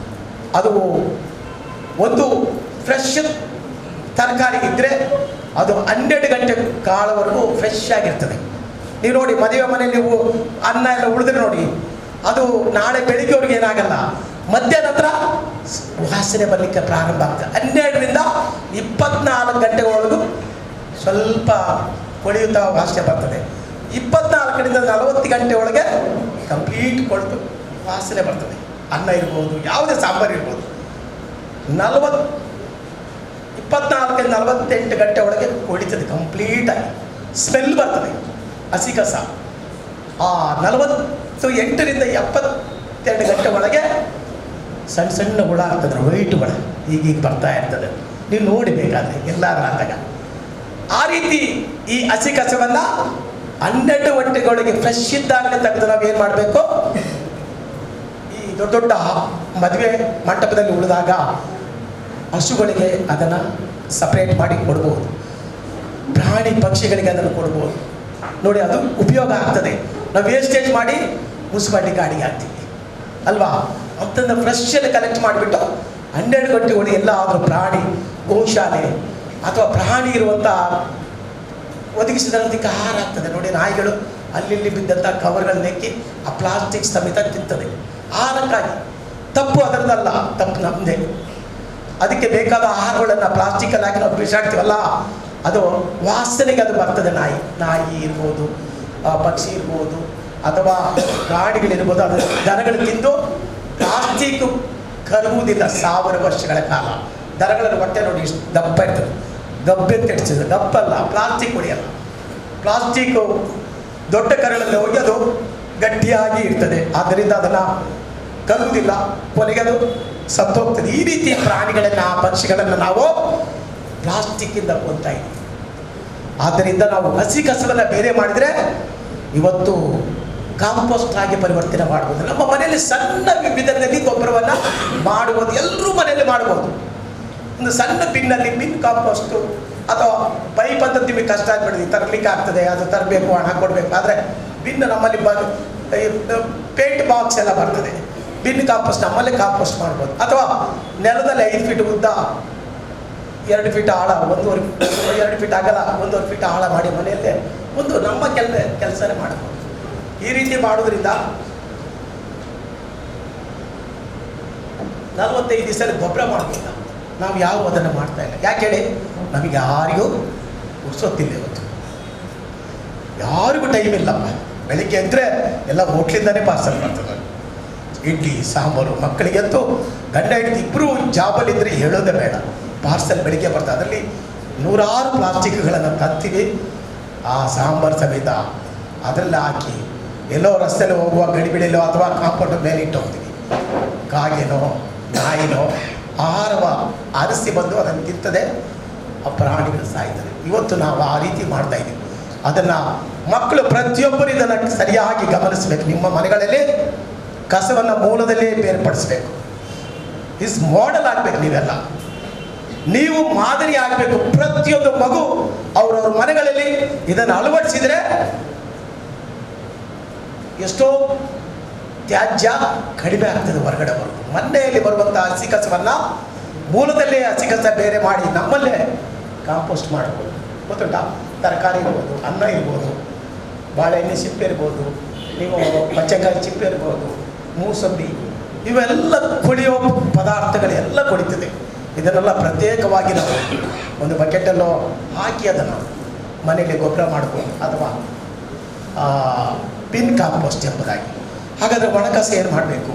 ಅದು ಒಂದು ಫ್ರೆಶ್ ತರಕಾರಿ ಇದ್ದರೆ ಅದು 12 ಗಂಟೆ ಕಾಲವರೆಗೂ ಫ್ರೆಶ್ ಆಗಿರ್ತದೆ. ನೀವು ನೋಡಿ, ಮದುವೆ ಮನೆಯಲ್ಲಿ ನೀವು ಅನ್ನ ಎಲ್ಲ ಉಳಿದ್ರೆ ನೋಡಿ, ಅದು ನಾಳೆ ಬೆಳಿಗ್ಗೆವರೆಗೆ ಏನಾಗಲ್ಲ, ಮಧ್ಯಾಹ್ನ ನಂತರ ವಾಸನೆ ಬರಲಿಕ್ಕೆ ಪ್ರಾರಂಭ ಆಗ್ತದೆ. 12ರಿಂದ 24 ಗಂಟೆಗಳವರೆಗೂ ಸ್ವಲ್ಪ ಕೊಳೆಯುತ್ತಾ ವಾಸನೆ ಬರ್ತದೆ. 24ರಿಂದ 40 ಗಂಟೆ ಒಳಗೆ ಕಂಪ್ಲೀಟ್ ಕೊಳೆತು ವಾಸನೆ ಬರ್ತದೆ. ಅನ್ನ ಇರ್ಬೋದು, ಯಾವುದೇ ಸಾಂಬಾರು ಇರ್ಬೋದು. 24ರಿಂದ 48 ಗಂಟೆ ಒಳಗೆ ಕೊಳಿತದೆ, ಕಂಪ್ಲೀಟಾಗಿ ಸ್ಮೆಲ್ ಬರ್ತದೆ ಹಸಿ ಕಸ. ಆ 48ರಿಂದ 72 ಗಂಟೆ ಒಳಗೆ ಸಣ್ಣ ಸಣ್ಣ ಹುಳ ಆಗ್ತದೆ, ವೈಟ್ ಹುಳ ಈಗೀಗ ಬರ್ತಾ ಇರ್ತದೆ. ನೀವು ನೋಡಬೇಕಾದ್ರೆ ಎಲ್ಲರೂ ಆದಾಗ ಆ ರೀತಿ ಈ ಹಸಿ ಕಸವನ್ನು 12 ಗಂಟೆಗಳಿಗೆ ಫ್ರೆಶ್ ಇದ್ದಾಗಲೇ ತೆಗೆದು ನಾವೇನು ಮಾಡಬೇಕು, ಈ ದೊಡ್ಡ ದೊಡ್ಡ ಮದುವೆ ಮಂಟಪದಲ್ಲಿ ಉಳಿದಾಗ ಹಸುಗಳಿಗೆ ಅದನ್ನು ಸಪ್ರೇಟ್ ಮಾಡಿ ಕೊಡ್ಬೋದು, ಪ್ರಾಣಿ ಪಕ್ಷಿಗಳಿಗೆ ಅದನ್ನು ಕೊಡ್ಬೋದು. ನೋಡಿ, ಅದು ಉಪಯೋಗ ಆಗ್ತದೆ. ನಾವು ವೇಸ್ಟೇಜ್ ಮಾಡಿ ಮುನ್ಸಿಪಾಲ್ಟಿ ಗಾಡಿಗೆ ಹಾಕ್ತೀವಿ ಅಲ್ವಾ. ಅಂತಂದು ಫ್ರೆಶಲ್ಲಿ ಕಲೆಕ್ಟ್ ಮಾಡಿಬಿಟ್ಟು 12 ಗಂಟೆಗಳಿಗೆ ಎಲ್ಲಾದರೂ ಪ್ರಾಣಿ ಗೋಶಾಲೆ ಅಥವಾ ಪ್ರಾಣಿ ಇರುವಂಥ ಒದಗಿಸಿದಂಥ ಆಹಾರ ಆಗ್ತದೆ. ನೋಡಿ, ನಾಯಿಗಳು ಅಲ್ಲಿ ಬಿದ್ದಂಥ ಕವರ್ಗಳು ನೆಕ್ಕಿ ಆ ಪ್ಲಾಸ್ಟಿಕ್ ಸಮೇತ ತಿಂತದೆ ಆಹಾರಕ್ಕಾಗಿ. ತಪ್ಪು ಅದರದಲ್ಲ, ತಪ್ಪು ನಮ್ಮದೇ. ಅದಕ್ಕೆ ಬೇಕಾದ ಆಹಾರಗಳನ್ನು ಪ್ಲಾಸ್ಟಿಕಲ್ಲಿ ಹಾಕಿ ನಾವು ಬಿಸಾಡ್ತೀವಲ್ಲ, ಅದು ವಾಸನೆಗೆ ಅದು ಬರ್ತದೆ. ನಾಯಿ ಇರ್ಬೋದು, ಪಕ್ಷಿ ಇರ್ಬೋದು, ಅಥವಾ ಪ್ರಾಣಿಗಳಿರ್ಬೋದು, ಅದು ದನಗಳು ತಿಂದು ಪ್ಲಾಸ್ಟಿಕ್ ಕರಗುವುದಿಲ್ಲ 1000 ವರ್ಷಗಳ ಕಾಲ. ದನಗಳನ್ನು ಹೊಟ್ಟೆ ನೋಡಿ ಇಷ್ಟು ದಪ್ಪ ಇರ್ತದೆ, ಗಬ್ಬೆ ತೆಡ್ಸಿದೆ. ದಪ್ಪಲ್ಲ, ಪ್ಲಾಸ್ಟಿಕ್ ಹೊಡೆಯಲ್ಲ. ಪ್ಲಾಸ್ಟಿಕ್ಕು ದೊಡ್ಡ ಕರಳಲ್ಲಿ ಹೋಗಿ ಅದು ಗಟ್ಟಿಯಾಗಿ ಇರ್ತದೆ, ಆದ್ದರಿಂದ ಅದನ್ನು ಕರುವುದಿಲ್ಲ, ಕೊನೆಗೆ ಅದು ಸತ್ತೋಗ್ತದೆ. ಈ ರೀತಿ ಪ್ರಾಣಿಗಳನ್ನು, ಪಕ್ಷಿಗಳನ್ನು ನಾವು ಪ್ಲಾಸ್ಟಿಕ್ಕಿಂದ ಕೊಲ್ತಾ ಇದ್ದೀವಿ. ಆದ್ದರಿಂದ ನಾವು ಹಸಿ ಕಸವನ್ನು ಬೇರೆ ಮಾಡಿದರೆ ಇವತ್ತು ಕಾಂಪೋಸ್ಟ್ ಆಗಿ ಪರಿವರ್ತನೆ ಮಾಡ್ಬೋದು. ನಮ್ಮ ಮನೆಯಲ್ಲಿ ಸಣ್ಣ ವಿಧದಲ್ಲಿ ಗೊಬ್ಬರವನ್ನು ಮಾಡುವುದು, ಎಲ್ಲರೂ ಮನೆಯಲ್ಲಿ ಮಾಡ್ಬೋದು. ಒಂದು ಸಣ್ಣ ಬಿನ್ನಲ್ಲಿ ಬಿನ್ ಕಾಂಪೋಸ್ಟು ಅಥವಾ ಪೈಪ್ ಅಂತ ನಿಮಗೆ ಕಷ್ಟ ಆಗ್ಬಿಡಿದೆ, ತರಲಿಕ್ಕೆ ಆಗ್ತದೆ, ಅದು ತರಬೇಕು, ಹಣ ಕೊಡಬೇಕು. ಆದರೆ ಬಿನ್ ನಮ್ಮಲ್ಲಿ ಪೇಂಟ್ ಬಾಕ್ಸ್ ಎಲ್ಲ ಬರ್ತದೆ. ಬಿನ್ ಕಾಂಪೋಸ್ಟ್ ನಮ್ಮಲ್ಲೇ ಕಾಂಪೋಸ್ಟ್ ಮಾಡ್ಬೋದು. ಅಥವಾ ನೆಲದಲ್ಲಿ 5 ಫೀಟ್ ಉದ್ದ, 2 ಫೀಟ್ ಆಳ, 2 ಫೀಟ್ ಅಗಲ, 1.5 ಫೀಟ್ ಆಳ ಮಾಡಿ ಮನೆಯಲ್ಲೇ ಒಂದು ನಮ್ಮ ಕೆಲಸನೇ ಮಾಡ್ಬೋದು. ಈ ರೀತಿ ಮಾಡೋದ್ರಿಂದ 45 ದಿವಸ ಗೊಬ್ಬರ ಮಾಡ್ಬೋದು. ನಾವು ಯಾವ ಅದನ್ನು ಮಾಡ್ತಾ ಇಲ್ಲ. ಯಾಕೆ ಹೇಳಿ, ನಮಗೆ ಯಾರಿಗೂ ಉರ್ಸೋತ್ತಿಲ್ಲ. ಇವತ್ತು ಯಾರಿಗೂ ಟೈಮ್ ಇಲ್ಲಪ್ಪ. ಬೆಳಿಗ್ಗೆ ಎದ್ದರೆ ಎಲ್ಲ ಹೋಟ್ಲಿಂದನೇ ಪಾರ್ಸಲ್ ಮಾಡ್ತಾರೆ. ಇಡ್ಲಿ ಸಾಂಬಾರು, ಮಕ್ಕಳಿಗಂತೂ ಗಂಡ ಹೆಂಡತಿ ಇಬ್ಬರು ಜಾಬಲ್ಲಿದ್ದರೆ ಹೇಳೋದೇ ಬೇಡ. ಪಾರ್ಸಲ್ ಬೆಳಿಗ್ಗೆ ಬರ್ತದೆ, ಅದರಲ್ಲಿ 100 ಪ್ಲಾಸ್ಟಿಕ್ಗಳನ್ನು ತರ್ತೀವಿ. ಆ ಸಾಂಬಾರು ಸಮೇತ ಅದರಲ್ಲಿ ಹಾಕಿ ಎಲ್ಲೋ ರಸ್ತೆಯಲ್ಲಿ ಹೋಗುವ ಗಡಿಬಿಡಿಯಲ್ಲೋ ಅಥವಾ ಕಾಂಪೌಂಡ್ ಮೇಲೆ ಇಟ್ಟು ಹೋಗ್ತೀವಿ. ಕಾಗೆನೋ ನಾಯಿನೋ ಆಹಾರವ ಆರಿಸಿ ಬಂದು ಅದನ್ನು ತಿಂತದೆ, ಆ ಪ್ರಾಣಿಗಳು ಸಾಯ್ತದೆ. ಇವತ್ತು ನಾವು ಆ ರೀತಿ ಮಾಡ್ತಾ ಇದ್ದೀವಿ. ಅದನ್ನು ಮಕ್ಕಳು ಪ್ರತಿಯೊಬ್ಬರು ಇದನ್ನು ಸರಿಯಾಗಿ ಗಮನಿಸಬೇಕು. ನಿಮ್ಮ ಮನೆಗಳಲ್ಲಿ ಕಸವನ್ನು ಮೂಲದಲ್ಲೇ ಬೇರ್ಪಡಿಸಬೇಕು. ಇಸ್ ಮಾಡೆಲ್ ಆಗಬೇಕು. ನೀವೆಲ್ಲ ನೀವು ಮಾದರಿ ಆಗಬೇಕು. ಪ್ರತಿಯೊಂದು ಮಗು ಅವರವ್ರ ಮನೆಗಳಲ್ಲಿ ಇದನ್ನು ಅಳವಡಿಸಿದರೆ ಎಷ್ಟೋ ತ್ಯಾಜ್ಯ ಕಡಿಮೆ ಆಗ್ತದೆ, ಹೊರಗಡೆ ಬರೋದು. ಮನೆಯಲ್ಲಿ ಬರುವಂಥ ಹಸಿ ಕಸವನ್ನು ಮೂಲದಲ್ಲೇ ಹಸಿ ಕಸ ಬೇರೆ ಮಾಡಿ ನಮ್ಮಲ್ಲೇ ಕಾಂಪೋಸ್ಟ್ ಮಾಡ್ಬೋದು. ಗೊತ್ತುಂಟಾ? ತರಕಾರಿ ಇರ್ಬೋದು, ಅನ್ನ ಇರ್ಬೋದು, ಬಾಳೆಹಣ್ಣೆ ಸಿಪ್ಪೆ ಇರ್ಬೋದು, ನೀವು ಬಚ್ಚೆಕಾಯಿ ಚಿಪ್ಪೆ ಇರ್ಬೋದು, ಮೂಸಂಬಿ, ಇವೆಲ್ಲ ಕೊಳೆಯೋ ಪದಾರ್ಥಗಳೆಲ್ಲ ಕೊಳಿತದೆ. ಇದನ್ನೆಲ್ಲ ಪ್ರತ್ಯೇಕವಾಗಿ ನಾವು ಒಂದು ಬಕೆಟಲ್ಲೋ ಹಾಕಿ ಅದನ್ನು ಮನೆಯಲ್ಲಿ ಗೊಬ್ಬರ ಮಾಡ್ಬೋದು, ಅಥವಾ ಪಿನ್ ಕಾಂಪೋಸ್ಟ್ ಎಂಬುದಾಗಿ. ಹಾಗಾದರೆ ಒಣಕಸ ಏನು ಮಾಡಬೇಕು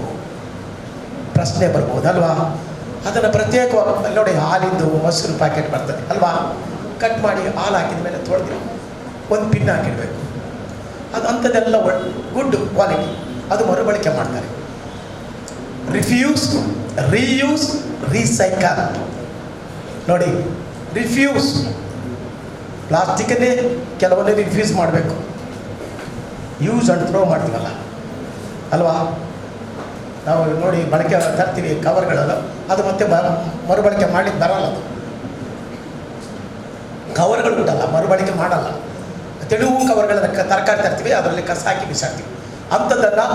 ಪ್ರಶ್ನೆ ಬರ್ಬೋದಲ್ವಾ? ಅದನ್ನು ಪ್ರತ್ಯೇಕವಾಗಿ ನೋಡಿ, ಹಾಲಿಂದು ಮೊಸರು ಪ್ಯಾಕೆಟ್ ಬರ್ತದೆ ಅಲ್ವಾ, ಕಟ್ ಮಾಡಿ ಹಾಲು ಹಾಕಿದ ಮೇಲೆ ತೊಳೆದು ಒಂದು ಪಿನ್ ಹಾಕಿಡಬೇಕು. ಅದು ಅಂಥದ್ದೆಲ್ಲ ಗುಡ್ ಕ್ವಾಲಿಟಿ, ಅದು ಮರುಬಳಕೆ ಮಾಡ್ತಾರೆ. Refuse, reuse, recycle. ನೋಡಿ, ರಿಫ್ಯೂಸ್ ಪ್ಲಾಸ್ಟಿಕ್ಕನ್ನೇ ಕೆಲವೊಂದೇ ರಿಫ್ಯೂಸ್ ಮಾಡಬೇಕು. ಯೂಸ್ ಆ್ಯಂಡ್ ಥ್ರೋ ಮಾಡ್ತೀವಲ್ಲ ಅಲ್ವಾ, ನಾವು ನೋಡಿ ಬಳಕೆ ತರ್ತೀವಿ ಕವರ್ಗಳೆಲ್ಲ, ಅದು ಮತ್ತೆ ಮರುಬಳಕೆ ಮಾಡಲಿಕ್ಕೆ ಬರಲ್ಲ. ಅದು ಕವರ್ಗಳು ಉಂಟಲ್ಲ ಮರುಬಳಕೆ ಮಾಡಲ್ಲ. ತೆಳುವು ಕವರ್ಗಳನ್ನ ತರಕಾರಿ ತರ್ತೀವಿ, ಅದರಲ್ಲಿ ಕಸ ಹಾಕಿ ಬಿಸಾಡ್ತೀವಿ. ಅಂಥದ್ದನ್ನು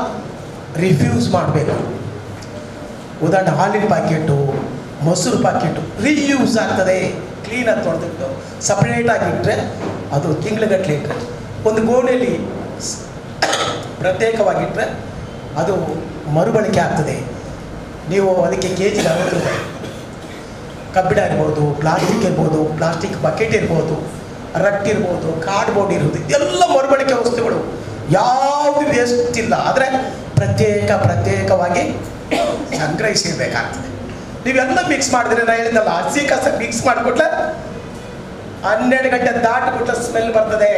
ರಿಫ್ಯೂಸ್ ಮಾಡಬೇಕು. ಉದಾಹರಣೆ ಹಾಲಿನ ಪ್ಯಾಕೆಟು, ಮೊಸರು ಪ್ಯಾಕೆಟು ರೀಯೂಸ್ ಆಗ್ತದೆ. ಕ್ಲೀನಾಗಿ ತೊಳೆದಿಟ್ಟು ಸಪ್ರೇಟಾಗಿ ಇಟ್ಟರೆ ಅದು ತಿಂಗಳುಗಟ್ಟಲೆ ಇಟ್ಟರೆ, ಒಂದು ಗೋಣೆಯಲ್ಲಿ ಪ್ರತ್ಯೇಕವಾಗಿಟ್ಟರೆ ಅದು ಮರುಬಳಕೆ ಆಗ್ತದೆ. ನೀವು ಅದಕ್ಕೆ ಕೆಜಿಗೆ 60 ರೂಪಾಯಿ. ಕಬ್ಬಿಣ ಇರ್ಬೋದು, ಪ್ಲಾಸ್ಟಿಕ್ ಇರ್ಬೋದು, ಪ್ಲಾಸ್ಟಿಕ್ ಬಕೆಟ್ ಇರ್ಬೋದು, ರಟ್ಟಿರ್ಬೋದು, ಕಾರ್ಡ್ಬೋರ್ಡ್ ಇರ್ಬೋದು, ಇದೆಲ್ಲ ಮರುಬಳಕೆ ವಸ್ತುಗಳು, ಯಾವುದು ವೇಸ್ಟ್ ಇಲ್ಲ. ಆದರೆ ಪ್ರತ್ಯೇಕವಾಗಿ ಸಂಗ್ರಹಿಸಿರ್ಬೇಕಾಗ್ತದೆ. ನೀವೆಲ್ಲ ಮಿಕ್ಸ್ ಮಾಡಿದ್ರೆ, ನಾನು ಹೇಳಿದ್ದಲ್ಲ, ಹಸಿ ಕಸ ಮಿಕ್ಸ್ ಮಾಡಿಕೊಟ್ರೆ 12 ಗಂಟೆ ದಾಟಿಬಿಟ್ರೆ ಸ್ಮೆಲ್ ಬರ್ತದೆ.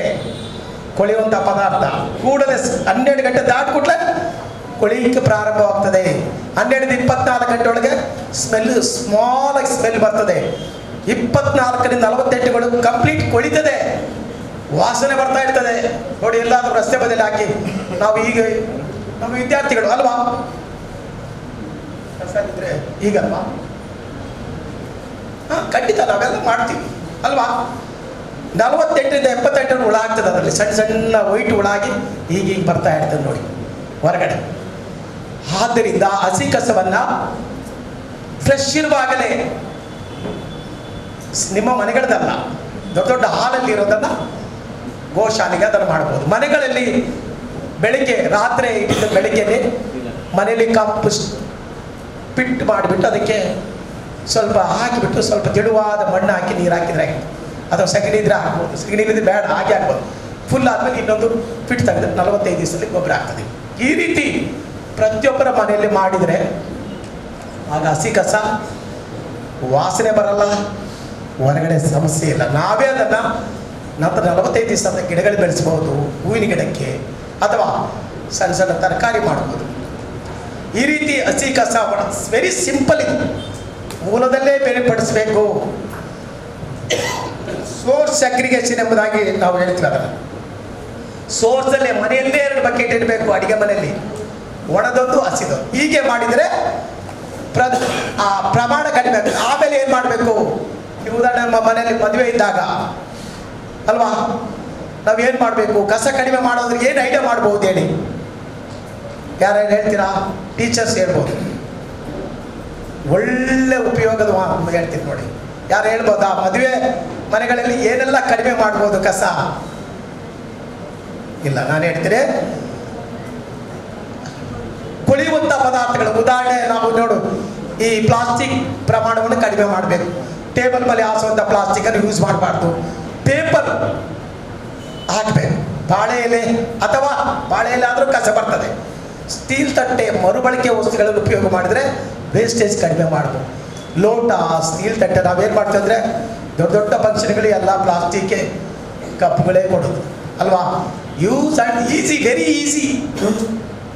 ಕೊಳೆಯುವಂಥ ಪದಾರ್ಥ ಕೂಡಲೇ 12 ಗಂಟೆ ದಾಟಿಬಿಟ್ರೆ ಕೊಳೆಯಕ್ಕೆ ಪ್ರಾರಂಭವಾಗ್ತದೆ. 12ರಿಂದ 24 ಗಂಟೆ ಒಳಗೆ ಸ್ಮಾಲಾಗಿ ಸ್ಮೆಲ್ ಬರ್ತದೆ. 24ರಿಂದ 48 ಕಂಪ್ಲೀಟ್ ಕೊಳಿತದೆ, ವಾಸನೆ ಬರ್ತಾ ಇರ್ತದೆ. ನೋಡಿ, ಎಲ್ಲಾದರೂ ರಸ್ತೆ ಬದಲಿ ಹಾಕಿ ನಾವು ಈಗ ನಮ್ಮ ವಿದ್ಯಾರ್ಥಿಗಳು ಅಲ್ವಾ, ಇದ್ರೆ ಈಗಲ್ವಾ, ಖಂಡಿತ ನಾವೆಲ್ಲ ಮಾಡ್ತೀವಿ ಅಲ್ವಾ. 48ರಿಂದ 78 ಹುಳ ಆಗ್ತದೆ, ಅದರಲ್ಲಿ ಸಣ್ಣ ಸಣ್ಣ ವೈಟ್ ಹುಳ ಆಗಿ ಹೀಗೆ ಬರ್ತಾ ಇರ್ತದೆ ನೋಡಿ ಹೊರಗಡೆ. ಆದ್ದರಿಂದ ಹಸಿ ಕಸವನ್ನು ಫ್ರೆಶ್ ಇರುವಾಗಲೇ, ನಿಮ್ಮ ಮನೆಗಳದಲ್ಲ, ದೊಡ್ಡ ದೊಡ್ಡ ಹಾಲಲ್ಲಿ ಇರೋದನ್ನು ಗೋಶಾಲೆಗೆ ಅದನ್ನು ಮಾಡ್ಬೋದು. ಮನೆಗಳಲ್ಲಿ ಬೆಳಿಗ್ಗೆ ರಾತ್ರಿ ಇಟ್ಟಿದ್ದ ಬೆಳಿಗ್ಗೆನೆ ಮನೆಯಲ್ಲಿ ಕಂಪೋಸ್ಟ್ ಪಿಟ್ ಮಾಡಿಬಿಟ್ಟು ಅದಕ್ಕೆ ಸ್ವಲ್ಪ ಹಾಕಿಬಿಟ್ಟು ಸ್ವಲ್ಪ ತೆಳುವಾದ ಮಣ್ಣು ಹಾಕಿ ನೀರು ಹಾಕಿದ್ರೆ ಆಗಿದೆ. ಅಥವಾ ಸಗಣಿ ಇದ್ರೆ ಹಾಕ್ಬೋದು, ಸಗಣಿ ಇಲ್ಲದೆ ಬೇಡ ಹಾಗೆ ಹಾಕ್ಬೋದು. ಫುಲ್ ಆದಮೇಲೆ ಇನ್ನೊಂದು ಫಿಟ್ ತೆಗೆದು 45 ದಿವಸದಲ್ಲಿ ಗೊಬ್ಬರ ಆಗ್ತದೆ. ಈ ರೀತಿ ಪ್ರತಿಯೊಬ್ಬರ ಮನೆಯಲ್ಲಿ ಮಾಡಿದರೆ ಆಗ ಹಸಿ ಕಸ ವಾಸನೆ ಬರಲ್ಲ, ಹೊರಗಡೆ ಸಮಸ್ಯೆ ಇಲ್ಲ. ನಾವೇ ಅದನ್ನು ನಂತರ 45 ದಿವಸದ ಗಿಡಗಳು ಬೆಳೆಸ್ಬೋದು, ಹೂವಿನ ಗಿಡಕ್ಕೆ, ಅಥವಾ ಸಣ್ಣ ಸಣ್ಣ ತರಕಾರಿ ಮಾಡ್ಬೋದು. ಈ ರೀತಿ ಹಸಿ ಕಸ ವೆರಿ ಸಿಂಪಲ್, ಇದು ಮೂಲದಲ್ಲೇ ಬೇರ್ಪಡಿಸಬೇಕು. ಸೋರ್ಸ್ ಅಗ್ರಿಗೇಷನ್ ಎಂಬುದಾಗಿ ನಾವು ಹೇಳ್ತೀವಿ. ಅದನ್ನು ಸೋರ್ಸಲ್ಲೇ ಮನೆಯಲ್ಲೇ 2 ಬಕೆಟ್ ಇಡಬೇಕು, ಅಡಿಗೆ ಮನೆಯಲ್ಲಿ, ಒಣದೊಂದು ಹಸಿದೊಂದು. ಹೀಗೆ ಮಾಡಿದರೆ ಆ ಪ್ರಮಾಣ ಕಡಿಮೆ ಆಗ್ತದೆ. ಆಮೇಲೆ ಏನು ಮಾಡಬೇಕು, ಈ ಉದಾಹರಣೆ ನಮ್ಮ ಮನೆಯಲ್ಲಿ ಮದುವೆ ಇದ್ದಾಗ ಅಲ್ವಾ, ನಾವೇನು ಮಾಡಬೇಕು, ಕಸ ಕಡಿಮೆ ಮಾಡೋದ್ರೆ ಏನು ಐಡಿಯಾ ಮಾಡ್ಬೋದು ಹೇಳಿ? ಯಾರು ಹೇಳ್ತೀರಾ? ಟೀಚರ್ಸ್ ಹೇಳ್ಬೋದು, ಒಳ್ಳೆ ಉಪಯೋಗದ ಹೇಳ್ತೀನಿ ನೋಡಿ. ಯಾರು ಹೇಳ್ಬೋದಾ? ಮದುವೆ ಮನೆಗಳಲ್ಲಿ ಏನೆಲ್ಲ ಕಡಿಮೆ ಮಾಡ್ಬೋದು ಕಸ? ಇಲ್ಲ, ನಾನು ಹೇಳ್ತೀನಿ, ಕೊಳೆಯುವಂಥ ಪದಾರ್ಥಗಳು. ಉದಾಹರಣೆ ನಾವು ನೋಡು, ಈ ಪ್ಲಾಸ್ಟಿಕ್ ಪ್ರಮಾಣವನ್ನು ಕಡಿಮೆ ಮಾಡಬೇಕು. ಟೇಬಲ್ ಮೇಲೆ ಹಾಸುವಂಥ ಪ್ಲಾಸ್ಟಿಕನ್ನು ಯೂಸ್ ಮಾಡಬಾರ್ದು. ಪೇಪರ್ ಹಾಕಬೇಕು. ಬಾಳೆ ಎಲೆ ಅಥವಾ ಬಾಳೆ ಎಲೆ ಆದರೂ ಕಸ ಬರ್ತದೆ. ಸ್ಟೀಲ್ ತಟ್ಟೆ, ಮರುಬಳಕೆ ವಸ್ತುಗಳನ್ನು ಉಪಯೋಗ ಮಾಡಿದರೆ ವೇಸ್ಟೇಜ್ ಕಡಿಮೆ ಮಾಡ್ಬೋದು. ಲೋಟ, ಸ್ಟೀಲ್ ತಟ್ಟೆ ನಾವೇನು ಮಾಡ್ತೀವಿ ಅಂದರೆ, ದೊಡ್ಡ ದೊಡ್ಡ ಫಂಕ್ಷನ್ಗಳಿಗೆ ಎಲ್ಲ ಪ್ಲಾಸ್ಟಿಕ್ ಕಪ್ಗಳೇ ಕೊಡೋದು ಅಲ್ವಾ. Use and easy, very easy.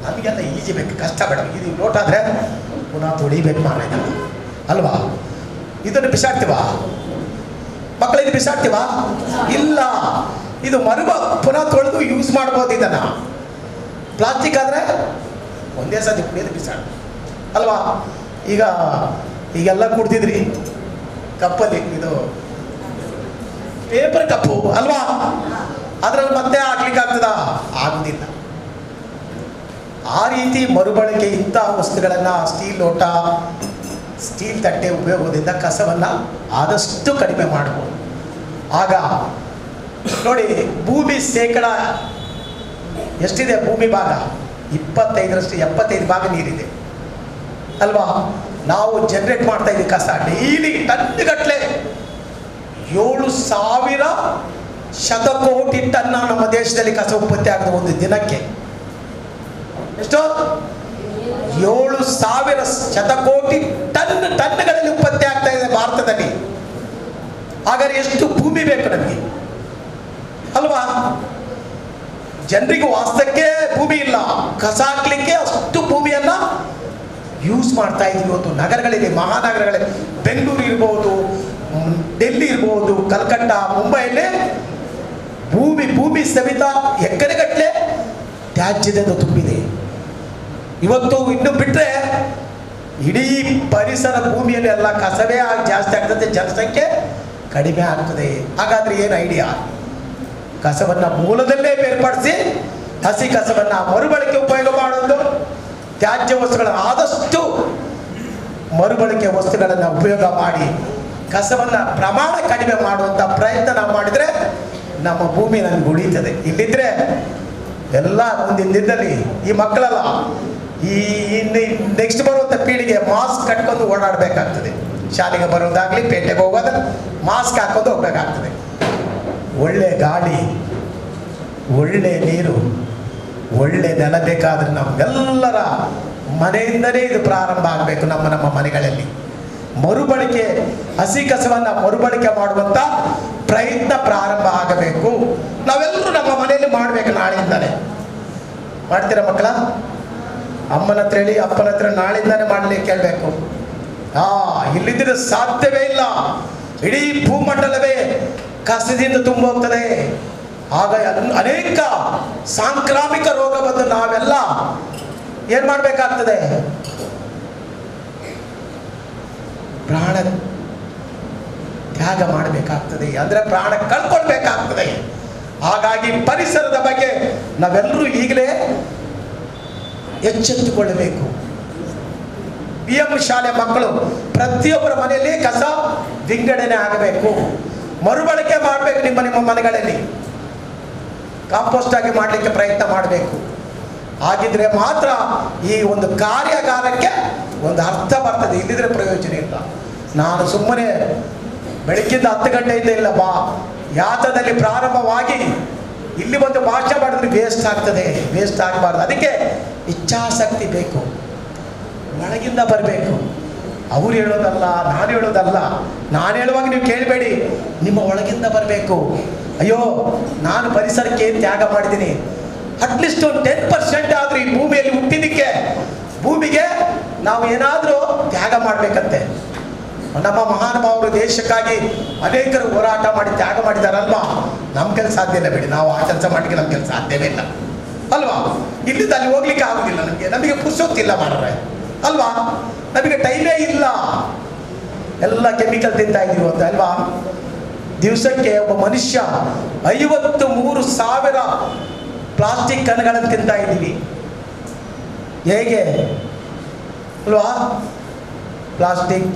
ನಮಗೆಲ್ಲ ಈಸಿ ಬೇಕು, ಕಷ್ಟ ಬೇಡ. ಇದು ಲೋಟ ಆದರೆ ಪುನಃ ತೊಳಿಬೇಕು ಮಾರಾಯ ಅಲ್ವಾ. ಇದನ್ನು ಬಿಸಾಡ್ತೀವ ಮಕ್ಕಳಿಗೆ? ಬಿಸಾಡ್ತೀವ? ಇಲ್ಲ. ಇದು ಪುನಃ ತೊಳೆದು ಯೂಸ್ ಮಾಡ್ಬೋದು ಇದನ್ನು. ಪ್ಲಾಸ್ಟಿಕ್ ಆದರೆ ಒಂದೇ ಸತಿ ಕುಡಿಯೋದು ಬಿಸಾಡ ಅಲ್ವಾ. ಈಗೆಲ್ಲ ಕುಡ್ದಿದ್ರಿ ಕಪ್ಪಲ್ಲಿ, ಇದು ಪೇಪರ್ ಕಪ್ಪು ಅಲ್ವಾ, ಅದರಲ್ಲಿ ಮತ್ತೆ ಹಾಕ್ಲಿಕ್ಕೆ ಆಗ್ತದ? ಆಗುದಿಲ್ಲ. ಆ ರೀತಿ ಮರುಬಳಕೆ ಇಂಥ ವಸ್ತುಗಳನ್ನು, ಸ್ಟೀಲ್ ಲೋಟ, ಸ್ಟೀಲ್ ತಟ್ಟೆ ಉಪಯೋಗದಿಂದ ಕಸವನ್ನು ಆದಷ್ಟು ಕಡಿಮೆ ಮಾಡ್ಬೋದು. ಆಗ ನೋಡಿ, ಭೂಮಿ ಶೇಕಡ ಎಷ್ಟಿದೆ? ಭೂಮಿ ಭಾಗ 25ರಷ್ಟು 75 ಭಾಗ ನೀರಿದೆ ಅಲ್ವಾ. ನಾವು ಜನರೇಟ್ ಮಾಡ್ತಾ ಇದ್ದೀವಿ ಕಸ ಡೈಲಿ ಟನ್ಗಟ್ಟಲೆ. 7,000 ಶತಕೋಟಿ ಟನ್ನ ನಮ್ಮ ದೇಶದಲ್ಲಿ ಕಸ ಉತ್ಪತ್ತಿ ಆಗಿದೆ ಒಂದು ದಿನಕ್ಕೆ. ಎಷ್ಟು? 7,000 ಶತಕೋಟಿ ಟನ್ಗಳಲ್ಲಿ ಉತ್ಪತ್ತಿ ಆಗ್ತಾ ಇದೆ ಭಾರತದಲ್ಲಿ. ಹಾಗಾದ್ರೆ ಎಷ್ಟು ಭೂಮಿ ಬೇಕು ನಮಗೆ ಅಲ್ವಾ? ಜನರಿಗೆ ವಾಸ್ತಕ್ಕೆ ಭೂಮಿ ಇಲ್ಲ, ಕಸ ಹಾಕ್ಲಿಕ್ಕೆ ಅಷ್ಟು ಭೂಮಿಯನ್ನ ಯೂಸ್ ಮಾಡ್ತಾ ಇದ್ದೀವಿ. ಇವತ್ತು ನಗರಗಳಲ್ಲಿ, ಮಹಾನಗರಗಳಲ್ಲಿ, ಬೆಂಗಳೂರು ಇರ್ಬೋದು, ಡೆಲ್ಲಿ ಇರ್ಬೋದು, ಕಲ್ಕಟ್ಟ, ಮುಂಬೈಯಲ್ಲಿ ಭೂಮಿ ಸವಿತ ಎಕರೆಗಟ್ಟಲೆ ತ್ಯಾಜ್ಯದಿಂದ ತುಂಬಿದೆ. ಇವತ್ತು ಇನ್ನು ಬಿಟ್ಟರೆ ಇಡೀ ಪರಿಸರ ಭೂಮಿಯಲ್ಲಿ ಎಲ್ಲ ಕಸವೇ ಜಾಸ್ತಿ ಆಗ್ತದೆ, ಜನಸಂಖ್ಯೆ ಕಡಿಮೆ ಆಗ್ತದೆ. ಹಾಗಾದ್ರೆ ಏನು ಐಡಿಯಾ? ಕಸವನ್ನು ಮೂಲದಲ್ಲೇ ಬೇರ್ಪಡಿಸಿ ಹಸಿ ಕಸವನ್ನು ಮರುಬಳಕೆ ಉಪಯೋಗ ಮಾಡೋದು, ತ್ಯಾಜ್ಯ ವಸ್ತುಗಳನ್ನು ಆದಷ್ಟು ಮರುಬಳಕೆ ವಸ್ತುಗಳನ್ನು ಉಪಯೋಗ ಮಾಡಿ ಕಸವನ್ನು ಪ್ರಮಾಣ ಕಡಿಮೆ ಮಾಡುವಂಥ ಪ್ರಯತ್ನ ನಾವು ಮಾಡಿದರೆ ನಮ್ಮ ಭೂಮಿ ನಮ್ಗೆ ಉಳಿತದೆ. ಇಲ್ಲಿದ್ರೆ ಎಲ್ಲ ಮುಂದಿನ ದಿನದಲ್ಲಿ ಈ ಮಕ್ಕಳೆಲ್ಲ ಇನ್ನು ನೆಕ್ಸ್ಟ್ ಬರುವಂಥ ಪೀಳಿಗೆ ಮಾಸ್ಕ್ ಕಟ್ಕೊಂಡು ಓಡಾಡಬೇಕಾಗ್ತದೆ. ಶಾಲೆಗೆ ಬರೋದಾಗಲಿ, ಪೇಟೆಗೆ ಹೋಗೋದ್ರೆ ಮಾಸ್ಕ್ ಹಾಕೊಂಡು ಹೋಗ್ಬೇಕಾಗ್ತದೆ. ಒಳ್ಳೆ ಗಾಳಿ, ಒಳ್ಳೆ ನೀರು, ಒಳ್ಳೆ ನೆಲ ಬೇಕಾದ್ರೆ ನಮ್ಗೆಲ್ಲರ ಮನೆಯಿಂದಲೇ ಇದು ಪ್ರಾರಂಭ ಆಗಬೇಕು. ನಮ್ಮ ಮನೆಗಳಲ್ಲಿ ಮರುಬಳಕೆ, ಹಸಿ ಕಸವನ್ನು ಮರುಬಳಕೆ ಮಾಡುವಂಥ ಪ್ರಯತ್ನ ಪ್ರಾರಂಭ ಆಗಬೇಕು. ನಾವೆಲ್ಲರೂ ನಮ್ಮ ಮನೆಯಲ್ಲಿ ಮಾಡಬೇಕು. ನಾಳೆಯಿಂದಾನೆ ಮಾಡ್ತೀರಾ ಮಕ್ಕಳ? ಅಮ್ಮನ ಹತ್ರ ಹೇಳಿ, ಅಪ್ಪನ ಹತ್ರ ನಾಳೆಯಿಂದಾನೆ ಮಾಡಲಿಕ್ಕೆ ಕೇಳಬೇಕು. ಇಲ್ಲಿದ್ದರೆ ಸಾಧ್ಯವೇ ಇಲ್ಲ. ಇಡೀ ಭೂಮಂಡಲವೇ ಕಸದಿಂದ ತುಂಬ ಹೋಗ್ತದೆ. ಆಗ ಅನೇಕ ಸಾಂಕ್ರಾಮಿಕ ರೋಗ ಬಂದು ನಾವೆಲ್ಲ ಏನ್ ಮಾಡಬೇಕಾಗ್ತದೆ? ಪ್ರಾಣ ತ್ಯಾಗ ಮಾಡಬೇಕಾಗ್ತದೆ, ಅಂದ್ರೆ ಪ್ರಾಣ ಕಳ್ಕೊಳ್ಬೇಕಾಗ್ತದೆ. ಹಾಗಾಗಿ ಪರಿಸರದ ಬಗ್ಗೆ ನಾವೆಲ್ಲರೂ ಈಗಲೇ ಎಚ್ಚೆತ್ತುಕೊಳ್ಳಬೇಕು. PM ಶಾಲೆ ಮಕ್ಕಳು ಪ್ರತಿಯೊಬ್ಬರ ಮನೆಯಲ್ಲಿ ಕಸ ವಿಂಗಡಣೆ ಆಗಬೇಕು, ಮರುಬಳಕೆ ಮಾಡಬೇಕು. ನಿಮ್ಮ ಮನೆಗಳಲ್ಲಿ ಕಾಂಪೋಸ್ಟ್ ಆಗಿ ಮಾಡಲಿಕ್ಕೆ ಪ್ರಯತ್ನ ಮಾಡಬೇಕು. ಹಾಗಿದ್ರೆ ಮಾತ್ರ ಈ ಒಂದು ಕಾರ್ಯಾಗಾರಕ್ಕೆ ಒಂದು ಅರ್ಥ ಬರ್ತದೆ. ಇಲ್ಲಿದ್ರೆ ಪ್ರಯೋಜನ ಇಲ್ಲ. ನಾನು ಸುಮ್ಮನೆ ಬೆಳಗ್ಗಿಂದ 10 ಗಂಟೆಯಿಂದ ಇಲ್ಲ ಯಾತದಲ್ಲಿ ಪ್ರಾರಂಭವಾಗಿ ಇಲ್ಲಿ ಒಂದು ಭಾಷೆ ಮಾಡಿದ್ರೆ ವೇಸ್ಟ್ ಆಗ್ತದೆ. ವೇಸ್ಟ್ ಆಗಬಾರ್ದು. ಅದಕ್ಕೆ ಇಚ್ಛಾಸಕ್ತಿ ಬೇಕು, ಒಳಗಿಂದ ಬರಬೇಕು. ಅವ್ರು ಹೇಳೋದಲ್ಲ, ನಾನು ಹೇಳೋದಲ್ಲ. ನಾನು ಹೇಳುವಾಗ ನೀವು ಕೇಳಬೇಡಿ, ನಿಮ್ಮ ಒಳಗಿಂದ ಬರಬೇಕು. ಅಯ್ಯೋ, ನಾನು ಪರಿಸರಕ್ಕೆ ಏನು ತ್ಯಾಗ ಮಾಡಿದ್ದೀನಿ, ಅಟ್ಲೀಸ್ಟ್ ಒಂದು 10% ಆದರೂ ಈ ಭೂಮಿಯಲ್ಲಿ ಹುಟ್ಟಿದ್ದಕ್ಕೆ ಭೂಮಿಗೆ ನಾವು ಏನಾದರೂ ತ್ಯಾಗ ಮಾಡಬೇಕಂತೆ. ನಮ್ಮ ಮಹಾನುಭಾವರು ದೇಶಕ್ಕಾಗಿ ಅನೇಕರು ಹೋರಾಟ ಮಾಡಿ ತ್ಯಾಗ ಮಾಡಿದಾರಲ್ವಾ? ನಮ್ಮ ಕೆಲಸ ಸಾಧ್ಯ ಇಲ್ಲ ಬಿಡಿ. ನಾವು ಆ ಕೆಲಸ ಮಾಡಲಿಕ್ಕೆ ನಮ್ಮ ಕೆಲಸ ಸಾಧ್ಯವೇ ಇಲ್ಲ ಅಲ್ವಾ? ಇಲ್ಲಿಂದ ಅಲ್ಲಿ ಹೋಗ್ಲಿಕ್ಕೆ ಆಗೋದಿಲ್ಲ. ನಮಗೆ ಪುರ್ಸೊತ್ತಿಲ್ಲ ಮಾಡ್ರೆ ಅಲ್ವಾ? ನಮಗೆ ಟೈಮೇ ಇಲ್ಲ. ಎಲ್ಲ ಕೆಮಿಕಲ್ ತಿಂತಾ ಇದೀವಿ ಅಂತ ಅಲ್ವಾ? ದಿವಸಕ್ಕೆ ಒಬ್ಬ ಮನುಷ್ಯ 53,000 ಪ್ಲಾಸ್ಟಿಕ್ ಕಣಗಳನ್ನು ತಿಂತಾ ಇದ್ದೀವಿ. ಹೇಗೆ ಅಲ್ವಾ? ಪ್ಲಾಸ್ಟಿಕ್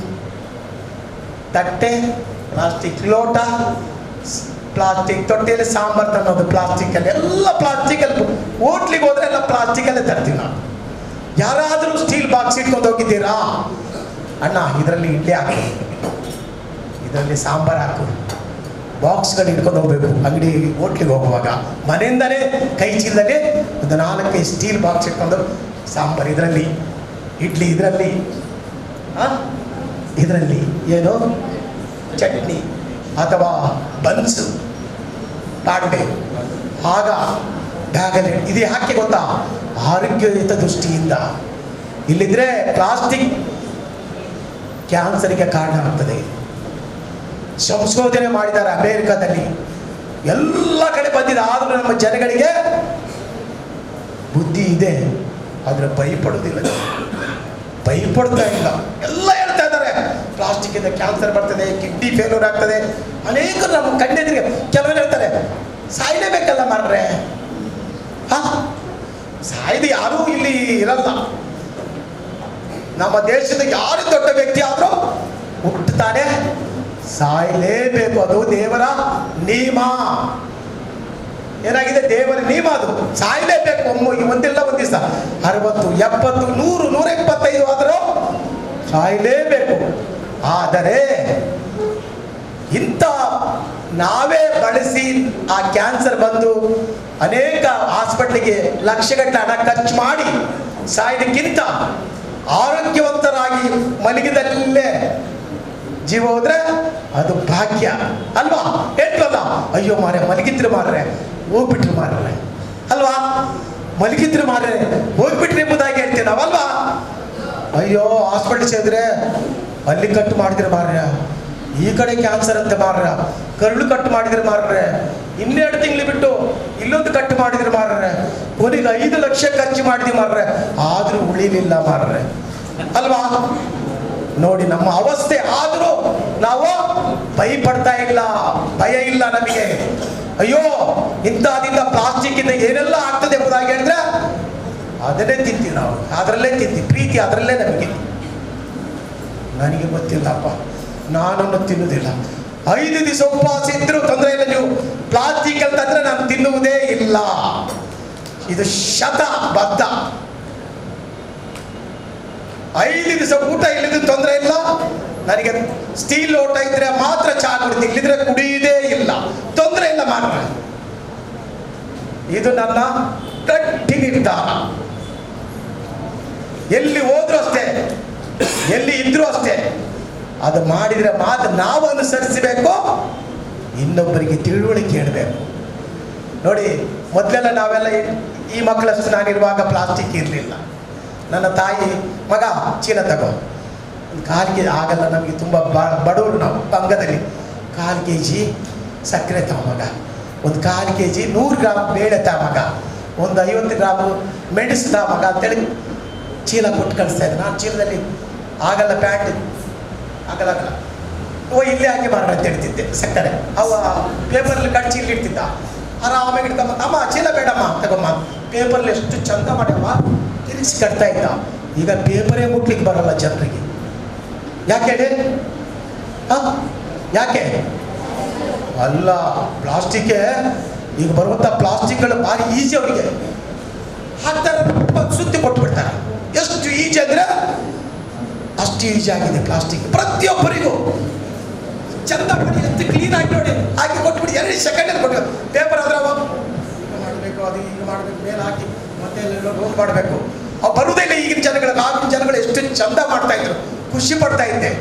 ತಟ್ಟೆ, ಪ್ಲಾಸ್ಟಿಕ್ ಲೋಟ, ಪ್ಲಾಸ್ಟಿಕ್ ತೊಟ್ಟೆಯಲ್ಲಿ ಸಾಂಬಾರು ತನ್ನೋದು ಪ್ಲಾಸ್ಟಿಕ್ಕಲ್ಲಿ, ಎಲ್ಲ ಪ್ಲಾಸ್ಟಿಕಲ್ಲಿ. ಹೋಟ್ಲಿಗೆ ಹೋದ್ರೆ ಎಲ್ಲ ಪ್ಲಾಸ್ಟಿಕಲ್ಲೇ ತರ್ತೀವಿ ನಾವು. ಯಾರಾದರೂ ಸ್ಟೀಲ್ ಬಾಕ್ಸ್ ಇಟ್ಕೊಂಡು ಹೋಗಿದ್ದೀರಾ? ಅಣ್ಣ ಇದರಲ್ಲಿ ಇಡ್ಲಿ ಹಾಕು, ಇದರಲ್ಲಿ ಸಾಂಬಾರು ಹಾಕು, ಬಾಕ್ಸ್ಗಳು ಇಟ್ಕೊಂಡು ಹೋಗ್ಬೇಕು ಅಂಗಡಿ ಹೋಟ್ಲಿಗೆ ಹೋಗುವಾಗ. ಮನೆಯಿಂದಲೇ ಕೈ ಚೀಲದಲ್ಲಿ ಒಂದು 4-5 ಸ್ಟೀಲ್ ಬಾಕ್ಸ್ ಇಟ್ಕೊಂಡು ಸಾಂಬಾರು ಇದರಲ್ಲಿ, ಇಡ್ಲಿ ಇದರಲ್ಲಿ, ಇದರಲ್ಲಿ ಏನು ಚಟ್ನಿ ಅಥವಾ ಬನ್ಸು ಪಾಡ್ಡೆ, ಆಗ ಬ್ಯಾಗಲ್ಲಿ ಇದು ಯಾಕೆ ಗೊತ್ತಾ? ಆರೋಗ್ಯಯುತ ದೃಷ್ಟಿಯಿಂದ. ಇಲ್ಲಿದ್ರೆ ಪ್ಲಾಸ್ಟಿಕ್ ಕ್ಯಾನ್ಸರ್ಗೆ ಕಾರಣ ಆಗ್ತದೆ. ಸಂಶೋಧನೆ ಮಾಡಿದ್ದಾರೆ ಅಮೇರಿಕಾದಲ್ಲಿ, ಎಲ್ಲ ಕಡೆ ಬಂದಿದೆ. ಆದರೂ ನಮ್ಮ ಜನಗಳಿಗೆ ಬುದ್ಧಿ ಇದೆ, ಆದರೆ ಭಯಪಡೋದಿಲ್ಲ, ಭಯಪಡ್ತಾ ಇಲ್ಲ. ಎಲ್ಲ ಹೇಳ್ತಾ ಇದ್ದಾರೆ ಪ್ಲಾಸ್ಟಿಕ್ ಇಂದ ಕ್ಯಾನ್ಸರ್ ಬರ್ತದೆ, ಕಿಡ್ನಿ ಫೇಲ್ಯೂರ್ ಆಗ್ತದೆ. ಅನೇಕರು ನಮ್ಮ ಕಣ್ಣೆದುರಿಗೆ ಕೆಲವರು ಹೇಳ್ತಾರೆ ಸಾಯಲೇಬೇಕಲ್ಲ ಮಾರ್ರೆ. ಸಾಯ್ದು ಯಾರೂ ಇಲ್ಲಿ ಇರಲ್ಲ. ನಮ್ಮ ದೇಶದ ಯಾರು ದೊಡ್ಡ ವ್ಯಕ್ತಿ ಆದರೂ ಹುಟ್ಟುತ್ತಾನೆ, ಸಾಯಲೇಬೇಕು. ಅದು ದೇವರ ನಿಯಮ. ಏನಾಗಿದೆ? ದೇವರ ನಿಯಮ. ಅದು ಸಾಯಲೇಬೇಕು. ಒಂದಿಲ್ಲ ಒಂದು ದಿವಸ 60, 70, 100, 125 ಆದರೂ ಸಾಯಲೇಬೇಕು. ಆದರೆ ಇಂಥ ನಾವೇ ಬಳಸಿ ಆ ಕ್ಯಾನ್ಸರ್ ಬಂದು ಅನೇಕ ಹಾಸ್ಪಿಟ್ಲಿಗೆ ಲಕ್ಷಗಟ್ಟಲೆ ಹಣ ಖರ್ಚು ಮಾಡಿ ಸಾಯೋದಕ್ಕಿಂತ ಆರೋಗ್ಯವಂತರಾಗಿ ಮಲಗಿದಲ್ಲೇ ಜೀವ ಹೋದ್ರೆ ಅದು ಭಾಗ್ಯ ಅಲ್ವಾ? ಹೇಳ್ತಲ್ಲ, ಅಯ್ಯೋ ಮಾರ್ರೆ ಮಲಗಿದ್ರು ಮಾರ್ರೆ, ಹೋಗ್ಬಿಟ್ರು ಮಾರ್ರೆ ಅಲ್ವಾ? ಮಲಗಿದ್ರೆ ಮಾರ್ರೆ ಹೋಗ್ಬಿಟ್ರಿ ಎಂಬುದಾಗಿ ಹೇಳ್ತೀವಿ ನಾವಲ್ವಾ? ಅಯ್ಯೋ ಹಾಸ್ಪಿಟಲ್ ಸೇರಿದ್ರೆ ಅಲ್ಲಿ ಕಟ್ಟು ಮಾಡಿದ್ರೆ ಮಾರ್ರೆ, ಈ ಕಡೆ ಕ್ಯಾನ್ಸರ್ ಅಂತ ಮಾರ್ರೆ, ಕರುಳು ಕಟ್ಟು ಮಾಡಿದ್ರೆ ಮಾರ್ರೆ, 2 ತಿಂಗಳು ಬಿಟ್ಟು ಇಲ್ಲೊಂದು ಕಟ್ಟು ಮಾಡಿದ್ರೆ ಮಾರ್ರೆ, ಕೊನೆಗೆ 5 ಲಕ್ಷ ಖರ್ಚು ಮಾಡಿದ್ವಿ ಮಾರ್ರೆ, ಆದ್ರೂ ಉಳಿಲಿಲ್ಲ ಮಾರ್ರೆ, ಅಲ್ವಾ? ನೋಡಿ ನಮ್ಮ ಅವಸ್ಥೆ. ಆದ್ರೂ ನಾವು ಭಯಪಡ್ತಾ ಇಲ್ಲ, ಭಯ ಇಲ್ಲ ನಮಗೆ. ಅಯ್ಯೋ ಇಂಥದಿಂದ ಪ್ಲಾಸ್ಟಿಕ್ ಇಂದ ಏನೆಲ್ಲ ಆಗ್ತದೆ ಎಂಬುದಾಗಿ ಹೇಳಿದ್ರೆ ಅದನ್ನೇ ತಿಂತೀವಿ ನಾವು, ಅದರಲ್ಲೇ ತಿಂತೀವಿ, ಪ್ರೀತಿ ಅದರಲ್ಲೇ ನಮಗೆ. ನನಗೆ ಗೊತ್ತಿಲ್ಲಪ್ಪ, ನಾನನ್ನು ತಿನ್ನುವುದಿಲ್ಲ. 5 ದಿವಸ ಉಪವಾಸ ಇದ್ರೂ ತೊಂದರೆ ಇಲ್ಲ. ನೀವು ಪ್ಲಾಸ್ಟಿಕ್ ಅಂತಂದ್ರೆ ನಾನು ತಿನ್ನುವುದೇ ಇಲ್ಲ, ಇದು ಶತಬದ್ಧ. 5 ದಿವಸ ಊಟ ಇಲ್ಲದ ತೊಂದರೆ ಇಲ್ಲ ನನಗೆ. ಸ್ಟೀಲ್ ಲೋಟ ಇದ್ರೆ ಮಾತ್ರ ಚಹಾ ಕುಡಿತೀನಿ, ಇಲ್ಲಿದ್ರೆ ಕುಡಿಯುವುದೇ ಇಲ್ಲ, ತೊಂದರೆ ಇಲ್ಲ ಮಾತ್ರ. ಇದು ನನ್ನ ಗಟ್ಟಿ ನಿರ್ಧಾರ. ಎಲ್ಲಿ ಹೋದ್ರೂ ಅಷ್ಟೇ, ಎಲ್ಲಿ ಇದ್ರೂ ಅಷ್ಟೇ, ಅದು ಮಾಡಿದ್ರೆ ಮಾತ್ರ ನಾವು ಅನುಸರಿಸಬೇಕು, ಇನ್ನೊಬ್ಬರಿಗೆ ತಿಳುವಳಿಕೆ ಹೇಳಬೇಕು. ನೋಡಿ ಮೊದಲೆಲ್ಲ ನಾವೆಲ್ಲ ಈ ಮಕ್ಕಳಷ್ಟು ನಾನಿರುವಾಗ ಪ್ಲಾಸ್ಟಿಕ್ ಇರಲಿಲ್ಲ. ನನ್ನ ತಾಯಿ ಮಗ ಚೀಲ ತಗೋ, 1/4 kg ಆಗಲ್ಲ ನಮಗೆ, ತುಂಬ ಬಡವರು ನಾವು ಅಂಗದಲ್ಲಿ. 1/4 kg ಸಕ್ಕರೆ ತಗೋ ಮಗ, 1/4 kg 100 ಗ್ರಾಮ್ ಬೇಳೆ ತಾ ಮಗ, 50 ಗ್ರಾಮು ಮೆಣಸು ತಾ ಮಗ ಅಂತೇಳಿ ಚೀಲ ಕೊಟ್ಟು ಕಳಿಸ್ತಾ ಇದ್ದೆ. ನಾನು ಚೀಲದಲ್ಲಿ ಆಗಲ್ಲ, ಪ್ಯಾಂಟ್ ಆಗಲ್ಲ, ಇಲ್ಲೇ ಹಾಕಿ ಮಾಡ ಅಂತ ಹೇಳ್ತಿದ್ದೆ. ಸಕ್ಕರೆ ಅವ ಪೇಪರ್ಲಿ ಕಟ್ಟಿ ಇಲ್ಲಿ ಇಡ್ತಿದ್ದ, ಆರಾಮಾಗಿ ಇಡ್ಕೊಂಬ, ಅಮ್ಮ ಚೀಲ ಬೇಡಮ್ಮ ತಗೊಮ್ಮ, ಪೇಪರ್ಲಿ ಎಷ್ಟು ಚಂದ ಮಾಡ್ಯಮ್ಮ ತಿರುಗಿಸಿ ಕಟ್ತಾ ಇದ್ದ. ಈಗ ಪೇಪರೇ ಮುಟ್ಲಿಕ್ಕೆ ಬರಲ್ಲ ಜನರಿಗೆ. ಯಾಕೆ ಹೇಳಿ? ಯಾಕೆ? ಅಲ್ಲ, ಪ್ಲಾಸ್ಟಿಕ್ ಈಗ ಬರುವಂಥ ಪ್ಲಾಸ್ಟಿಕ್ಗಳು ಭಾರಿ ಈಸಿ. ಅವರಿಗೆ ಹಾಕ್ತಾರೆ, ಸುತ್ತಿ ಕೊಟ್ಬಿಡ್ತಾರೆ. ಎಷ್ಟು ಈಜಿ ಅಂದರೆ ಅಷ್ಟು ಈಜಿ ಆಗಿದೆ ಪ್ಲಾಸ್ಟಿಕ್. ಪ್ರತಿಯೊಬ್ಬರಿಗೂ ಚಂದ ಮಾಡಿ, ಎಷ್ಟು ಕ್ಲೀನ್ ಆಗಿ ನೋಡಿ ಹಾಕಿ ಕೊಟ್ಬಿಡಿ, 2 ಸೆಕೆಂಡಲ್ಲಿ ಕೊಟ್ಟು. ಪೇಪರ್ ಆದ್ರೆ ಮಾಡಬೇಕು, ಅದು ಈಗ ಮಾಡಬೇಕು, ಮೇಲೆ ಹಾಕಿ ಮತ್ತೆ ಎಲ್ಲ ರೋಲ್ ಮಾಡಬೇಕು. ಅವು ಬರುವುದಿಲ್ಲ ಈಗಿನ ಜನಗಳಿಗೆ. ಆಗಿನ ಜನಗಳು ಎಷ್ಟು ಚಂದ ಮಾಡ್ತಾ ಇದ್ರು, ಖುಷಿ ಪಡ್ತಾ ಇದ್ದೆ.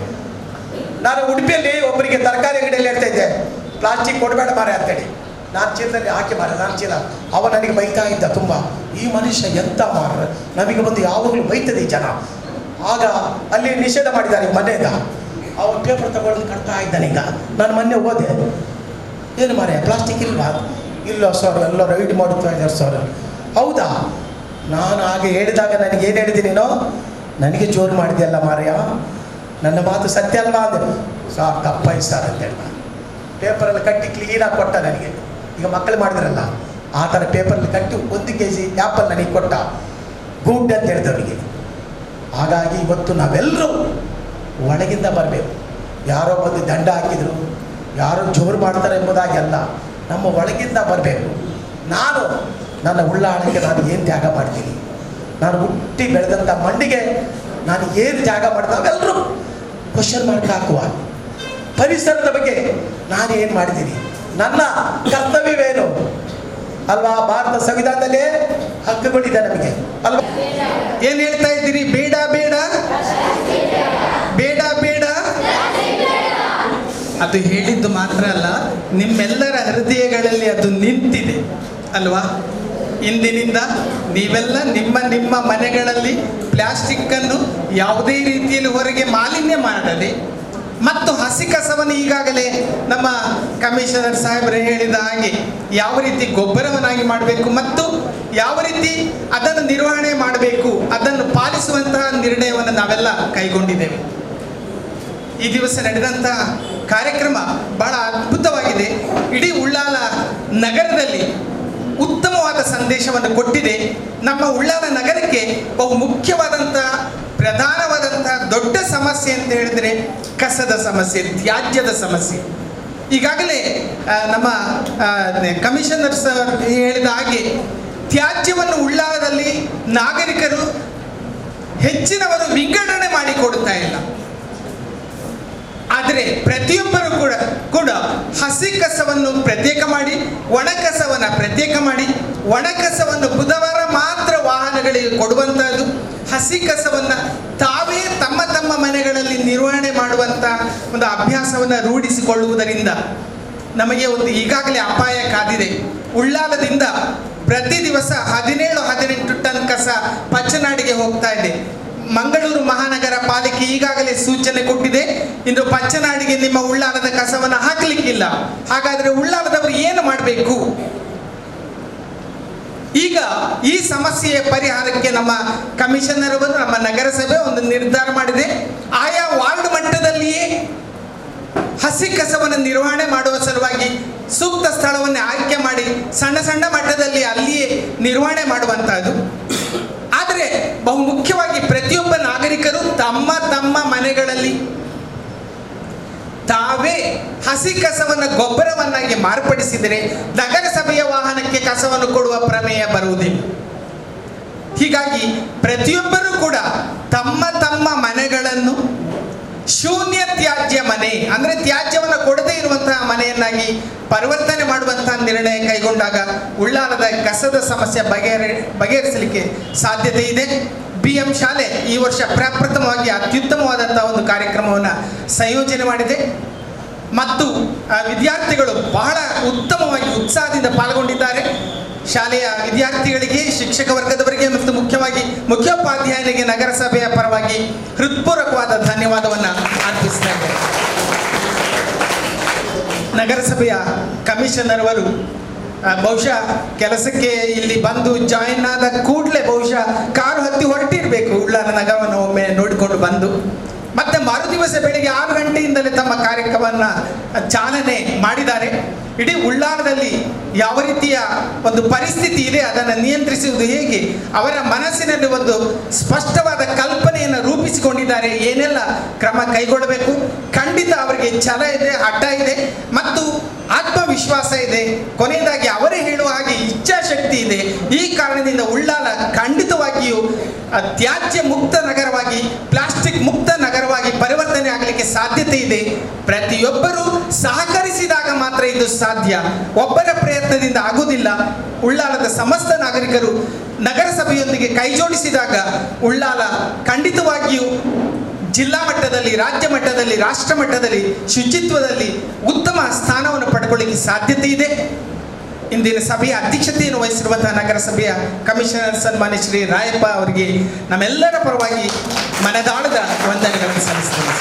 ನಾನು ಉಡುಪಿಯಲ್ಲಿ ಒಬ್ಬರಿಗೆ ತರಕಾರಿ ಅಂಗಡಿಯಲ್ಲಿ ಹೇಳ್ತಾ ಇದ್ದೆ, ಪ್ಲಾಸ್ಟಿಕ್ ಕೊಡಬೇಡ ಮಾರೆ ಅಂತೇಳಿ. ನಾನು ಚೀಲದಲ್ಲಿ ಹಾಕಿ ಮಾರ, ನಾನು ಚೀಲ. ಅವ ನನಗೆ ಬೈತಾ ಇದ್ದ ತುಂಬ, ಈ ಮನುಷ್ಯ ಎಂತ ಮಾರ, ನಮಗೆ ಬಂದು ಯಾವಾಗಲೂ ಬೈತದೆ ಈ ಜನ. ಆಗ ಅಲ್ಲಿ ನಿಷೇಧ ಮಾಡಿದ್ದಾರೆ ಮನೆಯಿಂದ. ಅವನು ಪೇಪರ್ ತಗೊಳ್ಳೋದು ಕಟ್ತಾ ಇದ್ದಾನೆ. ಈಗ ನಾನು ಮೊನ್ನೆ ಹೋದೆ, ಏನು ಮಾರೆ ಪ್ಲಾಸ್ಟಿಕ್ ಇಲ್ವಾ? ಇಲ್ಲ ಸರ್, ಎಲ್ಲ ರೈಡ್ ಮಾಡುತ್ತಾ ಇದ್ದಾರೆ ಸರ್. ಹೌದಾ? ನಾನು ಹಾಗೆ ಹೇಳಿದಾಗ ನನಗೆ ಏನು ಹೇಳಿದ್ದೀನಿ ನೀನು? ನನಗೆ ಜೋರು ಮಾಡಿದೆಯಲ್ಲ ಮಾರ್ಯ, ನನ್ನ ಮಾತು ಸತ್ಯ ಅಲ್ವಾ ಅಂದೆ. ಸಾರ್ ತಪ್ಪಾಯ್ತು ಸರ್ ಅಂತೇಳಿ ಪೇಪರಲ್ಲಿ ಕಟ್ಟಿ ಕ್ಲೀನಾಗಿ ಕೊಟ್ಟ ನನಗೆ. ಈಗ ಮಕ್ಕಳು ಮಾಡಿದ್ರಲ್ಲ ಆ ಥರ ಪೇಪರಲ್ಲಿ ಕಟ್ಟಿ 1 kg ಆ್ಯಪಲ್ ನನಗೆ ಕೊಟ್ಟ, ಗುಡ್ ಅಂತ ಹೇಳಿದವರಿಗೆ. ಹಾಗಾಗಿ ಇವತ್ತು ನಾವೆಲ್ಲರೂ ಒಳಗಿಂದ ಬರಬೇಕು. ಯಾರೋ ಬಂದು ದಂಡ ಹಾಕಿದ್ರು, ಯಾರೋ ಜೋರು ಮಾಡ್ತಾರೆ ಎಂಬುದಾಗಿ ಅಲ್ಲ, ನಮ್ಮ ಒಳಗಿಂದ ಬರಬೇಕು. ನಾನು ನನ್ನ ಉಳ್ಳಾಳಕ್ಕೆ ನಾನು ಏನು ತ್ಯಾಗ ಮಾಡ್ತೀನಿ, ನಾನು ಹುಟ್ಟಿ ಬೆಳೆದಂಥ ಮಣ್ಣಿಗೆ ನಾನು ಏನು ತ್ಯಾಗ ಮಾಡಿದೆ, ನಾವೆಲ್ಲರೂ ಕ್ವಶನ್ ಮಾರ್ಕ್ ಹಾಕುವ. ಪರಿಸರದ ಬಗ್ಗೆ ನಾನು ಏನು ಮಾಡಿದ್ದೀನಿ, ನನ್ನ ಕರ್ತವ್ಯವೇನು ಅಲ್ವಾ? ಭಾರತ ಸಂವಿಧಾನದಲ್ಲಿ ಹಕ್ಕುಗಳಿದೆ ನಮಗೆ ಅಲ್ವಾ? ಏನು ಹೇಳ್ತಾ ಇದ್ದೀರಿ? ಬೇಡ ಬೇಡ ಬೇಡ ಬೇಡ. ಅದು ಹೇಳಿದ್ದು ಮಾತ್ರ ಅಲ್ಲ, ನಿಮ್ಮೆಲ್ಲರ ಹೃದಯಗಳಲ್ಲಿ ಅದು ನಿಂತಿದೆ ಅಲ್ವಾ? ಇಂದಿನಿಂದ ನೀವೆಲ್ಲ ನಿಮ್ಮ ನಿಮ್ಮ ಮನೆಗಳಲ್ಲಿ ಪ್ಲಾಸ್ಟಿಕ್ಕನ್ನು ಯಾವುದೇ ರೀತಿಯಲ್ಲಿ ಹೊರಗೆ ಮಾಲಿನ್ಯ ಮಾಡದೆ, ಮತ್ತು ಹಸಿ ಕಸವನ್ನು ಈಗಾಗಲೇ ನಮ್ಮ ಕಮಿಷನರ್ ಸಾಹೇಬರು ಹೇಳಿದ ಹಾಗೆ ಯಾವ ರೀತಿ ಗೊಬ್ಬರವನ್ನಾಗಿ ಮಾಡಬೇಕು ಮತ್ತು ಯಾವ ರೀತಿ ಅದನ್ನು ನಿರ್ವಹಣೆ ಮಾಡಬೇಕು ಅದನ್ನು ಪಾಲಿಸುವಂತಹ ನಿರ್ಣಯವನ್ನು ನಾವೆಲ್ಲ ಕೈಗೊಂಡಿದ್ದೇವೆ. ಈ ದಿವಸ ನಡೆದಂತಹ ಕಾರ್ಯಕ್ರಮ ಬಹಳ ಅದ್ಭುತವಾಗಿದೆ. ಇಡೀ ಉಳ್ಳಾಲ ನಗರದಲ್ಲಿ ಉತ್ತಮವಾದ ಸಂದೇಶವನ್ನು ಕೊಟ್ಟಿದೆ. ನಮ್ಮ ಉಳ್ಳಾಲ ನಗರಕ್ಕೆ ಬಹು ಮುಖ್ಯವಾದಂತಹ ಪ್ರಧಾನವಾದಂತಹ ದೊಡ್ಡ ಸಮಸ್ಯೆ ಅಂತ ಹೇಳಿದರೆ ಕಸದ ಸಮಸ್ಯೆ, ತ್ಯಾಜ್ಯದ ಸಮಸ್ಯೆ. ಈಗಾಗಲೇ ನಮ್ಮ ಕಮಿಷನರ್ ಸರ್ ಹೇಳಿದ ಹಾಗೆ ತ್ಯಾಜ್ಯವನ್ನು ಉಳ್ಳಾಲದಲ್ಲಿ ನಾಗರಿಕರು ಹೆಚ್ಚಿನವರು ವಿಂಗಡಣೆ ಮಾಡಿಕೊಡ್ತಾ ಇಲ್ಲ. ಆದರೆ ಪ್ರತಿಯೊಬ್ಬರು ಕೂಡ ಹಸಿ ಕಸವನ್ನು ಪ್ರತ್ಯೇಕ ಮಾಡಿ, ಒಣ ಕಸವನ್ನು ಪ್ರತ್ಯೇಕ ಮಾಡಿ, ಒಣ ಕಸವನ್ನು ಬುಧವಾರ ಮಾತ್ರ ವಾಹನಗಳಿಗೆ ಕೊಡುವಂಥದ್ದು, ಹಸಿ ಕಸವನ್ನು ತಾವೇ ತಮ್ಮ ತಮ್ಮ ಮನೆಗಳಲ್ಲಿ ನಿರ್ವಹಣೆ ಮಾಡುವಂಥ ಒಂದು ಅಭ್ಯಾಸವನ್ನು ರೂಢಿಸಿಕೊಳ್ಳುವುದರಿಂದ ನಮಗೆ ಒಂದು ಈಗಾಗಲೇ ಅಪಾಯ ಕಾದಿದೆ. ಉಳ್ಳಾಲದಿಂದ ಪ್ರತಿ ದಿವಸ 17-18 ಟನ್ ಕಸ ಪಚ್ಚನಾಡಿಗೆ ಹೋಗ್ತಾ ಇದೆ. ಮಂಗಳೂರು ಮಹಾನಗರ ಪಾಲಿಕೆ ಈಗಾಗಲೇ ಸೂಚನೆ ಕೊಟ್ಟಿದೆ, ಇನ್ನು ಪಚ್ಚನಾಡಿಗೆ ನಿಮ್ಮ ಉಳ್ಳಾಲದ ಕಸವನ್ನು ಹಾಕಲಿಕ್ಕಿಲ್ಲ. ಹಾಗಾದರೆ ಉಳ್ಳಾಲದವರು ಏನು ಮಾಡಬೇಕು? ಈಗ ಈ ಸಮಸ್ಯೆಯ ಪರಿಹಾರಕ್ಕೆ ನಮ್ಮ ಕಮಿಷನರ್ ಅವರು, ನಮ್ಮ ನಗರಸಭೆ ಒಂದು ನಿರ್ಧಾರ ಮಾಡಿದೆ. ಆಯಾ ವಾರ್ಡ್ ಮಟ್ಟದಲ್ಲಿಯೇ ಹಸಿ ಕಸವನ್ನು ನಿರ್ವಹಣೆ ಮಾಡುವ ಸಲುವಾಗಿ ಸೂಕ್ತ ಸ್ಥಳವನ್ನು ಆಯ್ಕೆ ಮಾಡಿ ಸಣ್ಣ ಸಣ್ಣ ಮಟ್ಟದಲ್ಲಿ ಅಲ್ಲಿಯೇ ನಿರ್ವಹಣೆ ಮಾಡುವಂತಹದ್ದು. ಆದರೆ ಬಹುಮುಖ್ಯವಾಗಿ ಪ್ರತಿಯೊಬ್ಬ ನಾಗರಿಕರು ತಮ್ಮ ತಮ್ಮ ಮನೆಗಳಲ್ಲಿ ತಾವೇ ಹಸಿ ಕಸವನ್ನು ಗೊಬ್ಬರವನ್ನಾಗಿ ಮಾರ್ಪಡಿಸಿದರೆ ನಗರಸಭೆಯ ವಾಹನಕ್ಕೆ ಕಸವನ್ನು ಕೊಡುವ ಪ್ರಮೇಯ ಬರುವುದಿಲ್ಲ. ಹೀಗಾಗಿ ಪ್ರತಿಯೊಬ್ಬರೂ ಕೂಡ ತಮ್ಮ ತಮ್ಮ ಮನೆಗಳನ್ನು ಶೂನ್ಯ ತ್ಯಾಜ್ಯ ಮನೆ, ಅಂದರೆ ತ್ಯಾಜ್ಯವನ್ನು ಕೊಡದೇ ಇರುವಂತಹ ಮನೆಯನ್ನಾಗಿ ಪರಿವರ್ತನೆ ಮಾಡುವಂತಹ ನಿರ್ಣಯ ಕೈಗೊಂಡಾಗ ಉಳ್ಳಾಲದ ಕಸದ ಸಮಸ್ಯೆ ಬಗೆಹರಿಸಲಿಕ್ಕೆ ಸಾಧ್ಯತೆ ಇದೆ. BM ಶಾಲೆ ಈ ವರ್ಷ ಪ್ರಪ್ರಥಮವಾಗಿ ಅತ್ಯುತ್ತಮವಾದಂತಹ ಒಂದು ಕಾರ್ಯಕ್ರಮವನ್ನು ಸಂಯೋಜನೆ ಮಾಡಿದೆ ಮತ್ತು ವಿದ್ಯಾರ್ಥಿಗಳು ಬಹಳ ಉತ್ತಮವಾಗಿ ಉತ್ಸಾಹದಿಂದ ಪಾಲ್ಗೊಂಡಿದ್ದಾರೆ. ಶಾಲೆಯ ವಿದ್ಯಾರ್ಥಿಗಳಿಗೆ, ಶಿಕ್ಷಕ ವರ್ಗದವರಿಗೆ ಮತ್ತು ಮುಖ್ಯವಾಗಿ ಮುಖ್ಯೋಪಾಧ್ಯಾಯನಿಗೆ ನಗರಸಭೆಯ ಪರವಾಗಿ ಹೃತ್ಪೂರ್ವಕವಾದ ಧನ್ಯವಾದವನ್ನು ಅರ್ಪಿಸ್ತಾ ಇದ್ದಾರೆ. ನಗರಸಭೆಯ ಕಮಿಷನರ್ ಅವರು ಬಹುಶಃ ಕೆಲಸಕ್ಕೆ ಇಲ್ಲಿ ಬಂದು ಜಾಯಿನ್ ಆದ ಕೂಡಲೇ ಬಹುಶಃ ಕಾರು ಹತ್ತಿ ಹೊರಟಿರಬೇಕು. ಉಳ್ಳಾಲ ನಗರವನ್ನು ಒಮ್ಮೆ ನೋಡಿಕೊಂಡು ಬಂದು ಮತ್ತೆ ಮರುದಿವಸ ಬೆಳಿಗ್ಗೆ 6 ಗಂಟೆಯಿಂದಲೇ ತಮ್ಮ ಕಾರ್ಯಕ್ರಮವನ್ನು ಚಾಲನೆ ಮಾಡಿದ್ದಾರೆ. ಇಡೀ ಉಳ್ಳಾಲದಲ್ಲಿ ಯಾವ ರೀತಿಯ ಒಂದು ಪರಿಸ್ಥಿತಿ ಇದೆ, ಅದನ್ನು ನಿಯಂತ್ರಿಸುವುದು ಹೇಗೆ, ಅವರ ಮನಸ್ಸಿನಲ್ಲಿ ಒಂದು ಸ್ಪಷ್ಟವಾದ ಕಲ್ಪನೆಯನ್ನು ರೂಪಿಸಿಕೊಂಡಿದ್ದಾರೆ. ಏನೆಲ್ಲ ಕ್ರಮ ಕೈಗೊಳ್ಳಬೇಕು, ಖಂಡಿತ ಅವರಿಗೆ ಛಲ ಇದೆ, ಹಠ ಇದೆ ಮತ್ತು ಆತ್ಮವಿಶ್ವಾಸ ಇದೆ. ಕೊನೆಯದಾಗಿ ಅವರೇ ಹೇಳುವ ಹಾಗೆ ಇಚ್ಛಾಶಕ್ತಿ ಇದೆ. ಈ ಕಾರಣದಿಂದ ಉಳ್ಳಾಲ ಖಂಡಿತವಾಗಿಯೂ ತ್ಯಾಜ್ಯ ಮುಕ್ತ ನಗರವಾಗಿ, ಪ್ಲಾಸ್ಟಿಕ್ ಮುಕ್ತ ನಗರವಾಗಿ ಪರಿವರ್ತನೆ ಆಗಲಿಕ್ಕೆ ಸಾಧ್ಯತೆ ಇದೆ. ಪ್ರತಿಯೊಬ್ಬರೂ ಸಹಕರಿಸಿದಾಗ ಮಾತ್ರ ಇದು ಸಾಧ್ಯ. ಒಬ್ಬರ ಪ್ರಯತ್ನದಿಂದ ಆಗುವುದಿಲ್ಲ. ಉಳ್ಳಾಲದ ಸಮಸ್ತ ನಾಗರಿಕರು ನಗರಸಭೆಯೊಂದಿಗೆ ಕೈಜೋಡಿಸಿದಾಗ ಉಳ್ಳಾಲ ಖಂಡಿತವಾಗಿಯೂ ಜಿಲ್ಲಾ ಮಟ್ಟದಲ್ಲಿ, ರಾಜ್ಯ ಮಟ್ಟದಲ್ಲಿ, ರಾಷ್ಟ್ರ ಮಟ್ಟದಲ್ಲಿ ಶುಚಿತ್ವದಲ್ಲಿ ಉತ್ತಮ ಸ್ಥಾನವನ್ನು ಪಡ್ಕೊಳ್ಳಿಕ್ಕೆ ಸಾಧ್ಯತೆ ಇದೆ. ಇಂದಿನ ಸಭೆಯ ಅಧ್ಯಕ್ಷತೆಯನ್ನು ವಹಿಸಿರುವಂತಹ ನಗರಸಭೆಯ ಕಮಿಷನರ್ ಸನ್ಮಾನ್ಯ ಶ್ರೀ ರಾಯಪ್ಪ ಅವರಿಗೆ ನಮ್ಮೆಲ್ಲರ ಪರವಾಗಿ ಮನದಾಳದ ವಂದನೆಗಳನ್ನು ಸಲ್ಲಿಸ್ತೇನೆ.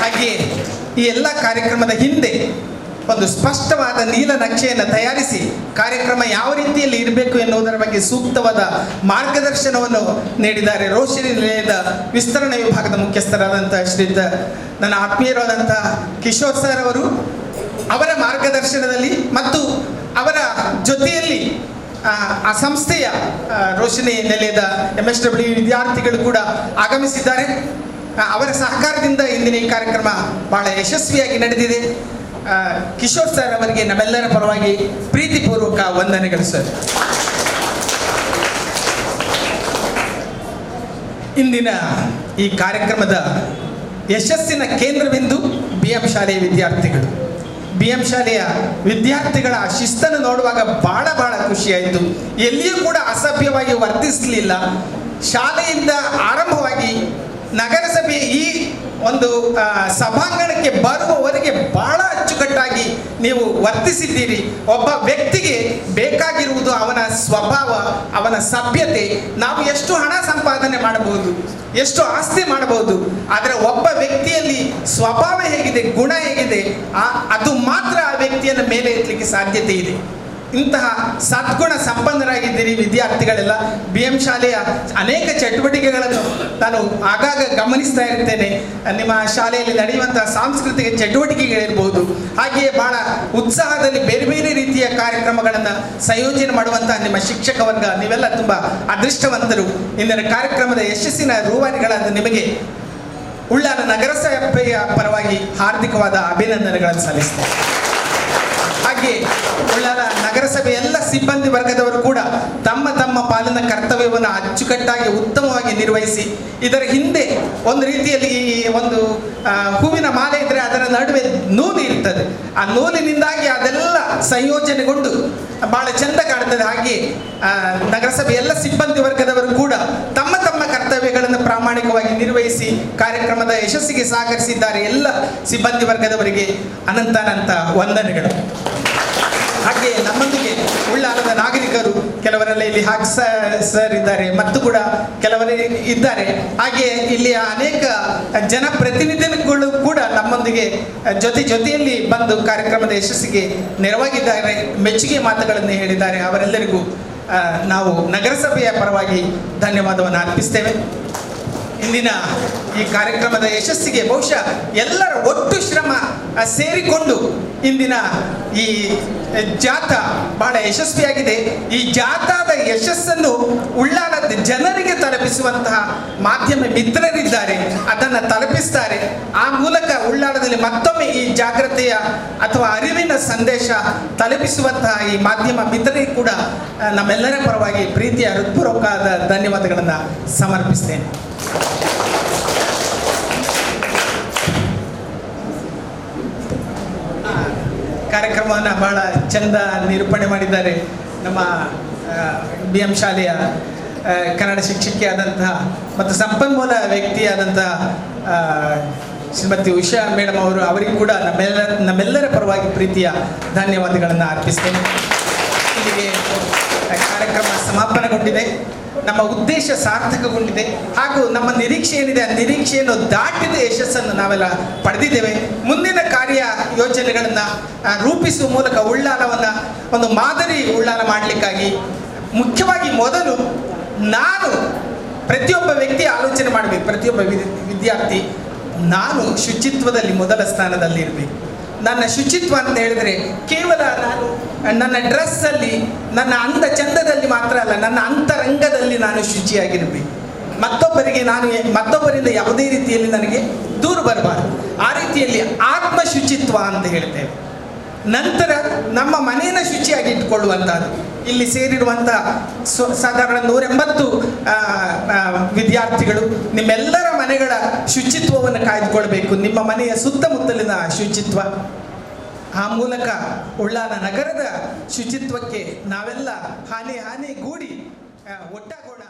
ಹಾಗೆಯೇ ಈ ಎಲ್ಲ ಕಾರ್ಯಕ್ರಮದ ಹಿಂದೆ ಒಂದು ಸ್ಪಷ್ಟವಾದ ನೀಲನಕ್ಷೆಯನ್ನು ತಯಾರಿಸಿ ಕಾರ್ಯಕ್ರಮ ಯಾವ ರೀತಿಯಲ್ಲಿ ಇರಬೇಕು ಎನ್ನುವುದರ ಬಗ್ಗೆ ಸೂಕ್ತವಾದ ಮಾರ್ಗದರ್ಶನವನ್ನು ನೀಡಿದ್ದಾರೆ ರೋಶನಿ ನಿಲಯದ ವಿಸ್ತರಣಾ ವಿಭಾಗದ ಮುಖ್ಯಸ್ಥರಾದಂಥ ಶ್ರೀಯುತ ನನ್ನ ಆತ್ಮೀಯರಾದಂಥ ಕಿಶೋರ್ ಸರ್ ಅವರು. ಅವರ ಮಾರ್ಗದರ್ಶನದಲ್ಲಿ ಮತ್ತು ಅವರ ಜೊತೆಯಲ್ಲಿ ಆ ಸಂಸ್ಥೆಯ ರೋಶನಿ ನಿಲಯದ MSW ವಿದ್ಯಾರ್ಥಿಗಳು ಕೂಡ ಆಗಮಿಸಿದ್ದಾರೆ. ಅವರ ಸಹಕಾರದಿಂದ ಇಂದಿನ ಈ ಕಾರ್ಯಕ್ರಮ ಬಹಳ ಯಶಸ್ವಿಯಾಗಿ ನಡೆದಿದೆ. ಕಿಶೋರ್ ಸರ್ ಅವರಿಗೆ ನಮ್ಮೆಲ್ಲರ ಪರವಾಗಿ ಪ್ರೀತಿಪೂರ್ವಕ ವಂದನೆಗಳು ಸರ್. ಇಂದಿನ ಈ ಕಾರ್ಯಕ್ರಮದ ಯಶಸ್ಸಿನ ಕೇಂದ್ರಬಿಂದು BM ಶಾಲೆಯ ವಿದ್ಯಾರ್ಥಿಗಳು. BM ಶಾಲೆಯ ವಿದ್ಯಾರ್ಥಿಗಳ ಶಿಸ್ತನ್ನು ನೋಡುವಾಗ ಬಹಳ ಖುಷಿಯಾಯಿತು. ಎಲ್ಲಿಯೂ ಕೂಡ ಅಸಭ್ಯವಾಗಿ ವರ್ತಿಸಲಿಲ್ಲ. ಶಾಲೆಯಿಂದ ಆರಂಭವಾಗಿ ನಗರಸಭೆ ಈ ಒಂದು ಸಭಾಂಗಣಕ್ಕೆ ಬರುವವರೆಗೆ ಬಹಳ ಅಚ್ಚುಕಟ್ಟಾಗಿ ನೀವು ವರ್ತಿಸಿದ್ದೀರಿ. ಒಬ್ಬ ವ್ಯಕ್ತಿಗೆ ಬೇಕಾಗಿರುವುದು ಅವನ ಸ್ವಭಾವ, ಅವನ ಸಭ್ಯತೆ. ನಾವು ಎಷ್ಟು ಹಣ ಸಂಪಾದನೆ ಮಾಡಬಹುದು, ಎಷ್ಟು ಆಸ್ತಿ ಮಾಡಬಹುದು, ಆದರೆ ಒಬ್ಬ ವ್ಯಕ್ತಿಯಲ್ಲಿ ಸ್ವಭಾವ ಹೇಗಿದೆ, ಗುಣ ಹೇಗಿದೆ, ಅದು ಮಾತ್ರ ಆ ವ್ಯಕ್ತಿಯನ್ನು ಮೇಲೆ ಎತ್ತಲಿಕ್ಕೆ ಸಾಧ್ಯತೆ ಇದೆ. ಇಂತಹ ಸದ್ಗುಣ ಸಂಪನ್ನರಾಗಿದ್ದೀರಿ ವಿದ್ಯಾರ್ಥಿಗಳೆಲ್ಲ. BM ಶಾಲೆಯ ಅನೇಕ ಚಟುವಟಿಕೆಗಳನ್ನು ನಾನು ಆಗಾಗ ಗಮನಿಸ್ತಾ ಇರ್ತೇನೆ. ನಿಮ್ಮ ಶಾಲೆಯಲ್ಲಿ ನಡೆಯುವಂತಹ ಸಾಂಸ್ಕೃತಿಕ ಚಟುವಟಿಕೆಗಳಿರ್ಬೋದು, ಹಾಗೆಯೇ ಬಹಳ ಉತ್ಸಾಹದಲ್ಲಿ ಬೇರೆ ಬೇರೆ ರೀತಿಯ ಕಾರ್ಯಕ್ರಮಗಳನ್ನು ಸಂಯೋಜನೆ ಮಾಡುವಂತಹ ನಿಮ್ಮ ಶಿಕ್ಷಕ ವರ್ಗ, ನೀವೆಲ್ಲ ತುಂಬ ಅದೃಷ್ಟವಂತರು. ಇಂದಿನ ಕಾರ್ಯಕ್ರಮದ ಯಶಸ್ಸಿನ ರೂವಾರಿಗಳಾದ ನಿಮಗೆ ಉಳ್ಳಾಲ ನಗರಸಭೆಯ ಪರವಾಗಿ ಹಾರ್ದಿಕವಾದ ಅಭಿನಂದನೆಗಳನ್ನು ಸಲ್ಲಿಸ್ತೇನೆ. ಹಾಗೆ ಉಳ್ಳಾಲ ನಗರಸಭೆ ಎಲ್ಲ ಸಿಬ್ಬಂದಿ ವರ್ಗದವರು ಕೂಡ ತಮ್ಮ ತಮ್ಮ ಪಾಲಿನ ಕರ್ತವ್ಯವನ್ನು ಅಚ್ಚುಕಟ್ಟಾಗಿ ಉತ್ತಮವಾಗಿ ನಿರ್ವಹಿಸಿ, ಇದರ ಹಿಂದೆ ಒಂದು ರೀತಿಯಲ್ಲಿ ಈ ಒಂದು ಹೂವಿನ ಮಾಲೆ ಇದ್ದರೆ ಅದರ ನಡುವೆ ನೂಲು ಇರ್ತದೆ. ಆ ನೂಲಿನಿಂದಾಗಿ ಅದೆಲ್ಲ ಸಂಯೋಜನೆಗೊಂಡು ಬಹಳ ಚೆಂದ ಕಾಣ್ತದೆ. ಹಾಗೆ ನಗರಸಭೆ ಎಲ್ಲ ಸಿಬ್ಬಂದಿ ವರ್ಗದವರು ಕೂಡ ತಮ್ಮ ತಮ್ಮ ಕರ್ತವ್ಯಗಳನ್ನು ಪ್ರಾಮಾಣಿಕವಾಗಿ ನಿರ್ವಹಿಸಿ ಕಾರ್ಯಕ್ರಮದ ಯಶಸ್ಸಿಗೆ ಸಹಕರಿಸಿದ್ದಾರೆ. ಎಲ್ಲ ಸಿಬ್ಬಂದಿ ವರ್ಗದವರಿಗೆ ಅನಂತ ವಂದನೆಗಳು. ಹಾಗೆ ನಮ್ಮೊಂದಿಗೆ ಉಳ್ಳಾಲದ ನಾಗರಿಕರು ಆಮೇಲೆ ಇಲ್ಲಿ ಸರ್ ಇದ್ದಾರೆ ಮತ್ತು ಕೂಡ ಕೆಲವರು ಇದ್ದಾರೆ. ಹಾಗೆ ಇಲ್ಲಿ ಅನೇಕ ಜನಪ್ರತಿನಿಧಿಗಳು ಕೂಡ ನಮ್ಮೊಂದಿಗೆ ಜೊತೆಯಲ್ಲಿ ಬಂದು ಕಾರ್ಯಕ್ರಮದ ಯಶಸ್ಸಿಗೆ ನೆರವಾಗಿದ್ದಾರೆ, ಮೆಚ್ಚುಗೆ ಮಾತುಗಳನ್ನು ಹೇಳಿದ್ದಾರೆ. ಅವರೆಲ್ಲರಿಗೂ ನಾವು ನಗರಸಭೆಯ ಪರವಾಗಿ ಧನ್ಯವಾದವನ್ನು ಅರ್ಪಿಸ್ತೇವೆ. ಇಂದಿನ ಈ ಕಾರ್ಯಕ್ರಮದ ಯಶಸ್ಸಿಗೆ ಬಹುಶಃ ಎಲ್ಲರ ಒಟ್ಟು ಶ್ರಮ ಸೇರಿಕೊಂಡು ಇಂದಿನ ಈ ಜಾಥಾ ಬಹಳ ಯಶಸ್ವಿಯಾಗಿದೆ. ಈ ಜಾಥಾದ ಯಶಸ್ಸನ್ನು ಉಳ್ಳಾಲದ ಜನರಿಗೆ ತಲುಪಿಸುವಂತಹ ಮಾಧ್ಯಮ ಮಿತ್ರರಿದ್ದಾರೆ, ಅದನ್ನು ತಲುಪಿಸ್ತಾರೆ. ಆ ಮೂಲಕ ಉಳ್ಳಾಲದಲ್ಲಿ ಮತ್ತೊಮ್ಮೆ ಈ ಜಾಗೃತೆಯ ಅಥವಾ ಅರಿವಿನ ಸಂದೇಶ ತಲುಪಿಸುವಂತಹ ಈ ಮಾಧ್ಯಮ ಮಿತ್ರರಿಗೆ ಕೂಡ ನಮ್ಮೆಲ್ಲರ ಪರವಾಗಿ ಪ್ರೀತಿಯ ಹೃತ್ಪೂರ್ವಕವಾದ ಧನ್ಯವಾದಗಳನ್ನು ಸಮರ್ಪಿಸ್ತೇನೆ. ಕಾರ್ಯಕ್ರಮವನ್ನು ಬಹಳ ಚಂದ ನಿರೂಪಣೆ ಮಾಡಿದ್ದಾರೆ ನಮ್ಮ BM ಶಾಲೆಯ ಕನ್ನಡ ಶಿಕ್ಷಕಿಯಾದಂತಹ ಮತ್ತು ಸಂಪನ್ಮೂಲ ವ್ಯಕ್ತಿಯಾದಂತಹ ಶ್ರೀಮತಿ ಉಷಾ ಮೇಡಮ್ ಅವರು, ಅವರಿಗೂ ಕೂಡ ನಮ್ಮೆಲ್ಲರ ಪರವಾಗಿ ಪ್ರೀತಿಯ ಧನ್ಯವಾದಗಳನ್ನು ಅರ್ಪಿಸ್ತೇನೆ. ಇಲ್ಲಿಗೆ ಕಾರ್ಯಕ್ರಮ ಸಮಾಪನೆಗೊಂಡಿದೆ. ನಮ್ಮ ಉದ್ದೇಶ ಸಾರ್ಥಕಗೊಂಡಿದೆ ಹಾಗೂ ನಮ್ಮ ನಿರೀಕ್ಷೆ ಏನಿದೆ ಆ ನಿರೀಕ್ಷೆಯನ್ನು ದಾಟಿದ ಯಶಸ್ಸನ್ನು ನಾವೆಲ್ಲ ಪಡೆದಿದ್ದೇವೆ. ಮುಂದಿನ ಕಾರ್ಯ ಯೋಜನೆಗಳನ್ನು ರೂಪಿಸುವ ಮೂಲಕ ಉಳ್ಳಾಲವನ್ನು ಒಂದು ಮಾದರಿ ಉಳ್ಳಾಲ ಮಾಡಲಿಕ್ಕಾಗಿ ಮುಖ್ಯವಾಗಿ ಮೊದಲು ನಾನು ಪ್ರತಿಯೊಬ್ಬ ವ್ಯಕ್ತಿ ಆಲೋಚನೆ ಮಾಡಬೇಕು, ಪ್ರತಿಯೊಬ್ಬ ವಿದ್ಯಾರ್ಥಿ ನಾನು ಶುಚಿತ್ವದಲ್ಲಿ ಮೊದಲ ಸ್ಥಾನದಲ್ಲಿ ಇರಬೇಕು. ನನ್ನ ಶುಚಿತ್ವ ಅಂತ ಹೇಳಿದರೆ ಕೇವಲ ನಾನು ನನ್ನ ಡ್ರೆಸ್ಸಲ್ಲಿ ನನ್ನ ಅಂದ ಚಂದದಲ್ಲಿ ಮಾತ್ರ ಅಲ್ಲ, ನನ್ನ ಅಂತರಂಗದಲ್ಲಿ ನಾನು ಶುಚಿಯಾಗಿರಬೇಕು. ಮತ್ತೊಬ್ಬರಿಂದ ಯಾವುದೇ ರೀತಿಯಲ್ಲಿ ನನಗೆ ದೂರ ಬರಬಾರದು. ಆ ರೀತಿಯಲ್ಲಿ ಆತ್ಮ ಶುಚಿತ್ವ ಅಂತ ಹೇಳ್ತೇವೆ. ನಂತರ ನಮ್ಮ ಮನೆಯನ್ನು ಶುಚಿಯಾಗಿ ಇಟ್ಕೊಳ್ಳುವಂಥದ್ದು. ಇಲ್ಲಿ ಸೇರಿರುವಂಥ ಸಾಧಾರಣ 180 ವಿದ್ಯಾರ್ಥಿಗಳು ನಿಮ್ಮೆಲ್ಲರ ಮನೆಗಳ ಶುಚಿತ್ವವನ್ನು ಕಾಯ್ದುಕೊಳ್ಬೇಕು, ನಿಮ್ಮ ಮನೆಯ ಸುತ್ತಮುತ್ತಲಿನ ಶುಚಿತ್ವ. ಆ ಮೂಲಕ ಉಳ್ಳಾಲ ನಗರದ ಶುಚಿತ್ವಕ್ಕೆ ನಾವೆಲ್ಲ ಹಾನಿ ಗೂಡಿ ಒಟ್ಟಾಗೋಣ.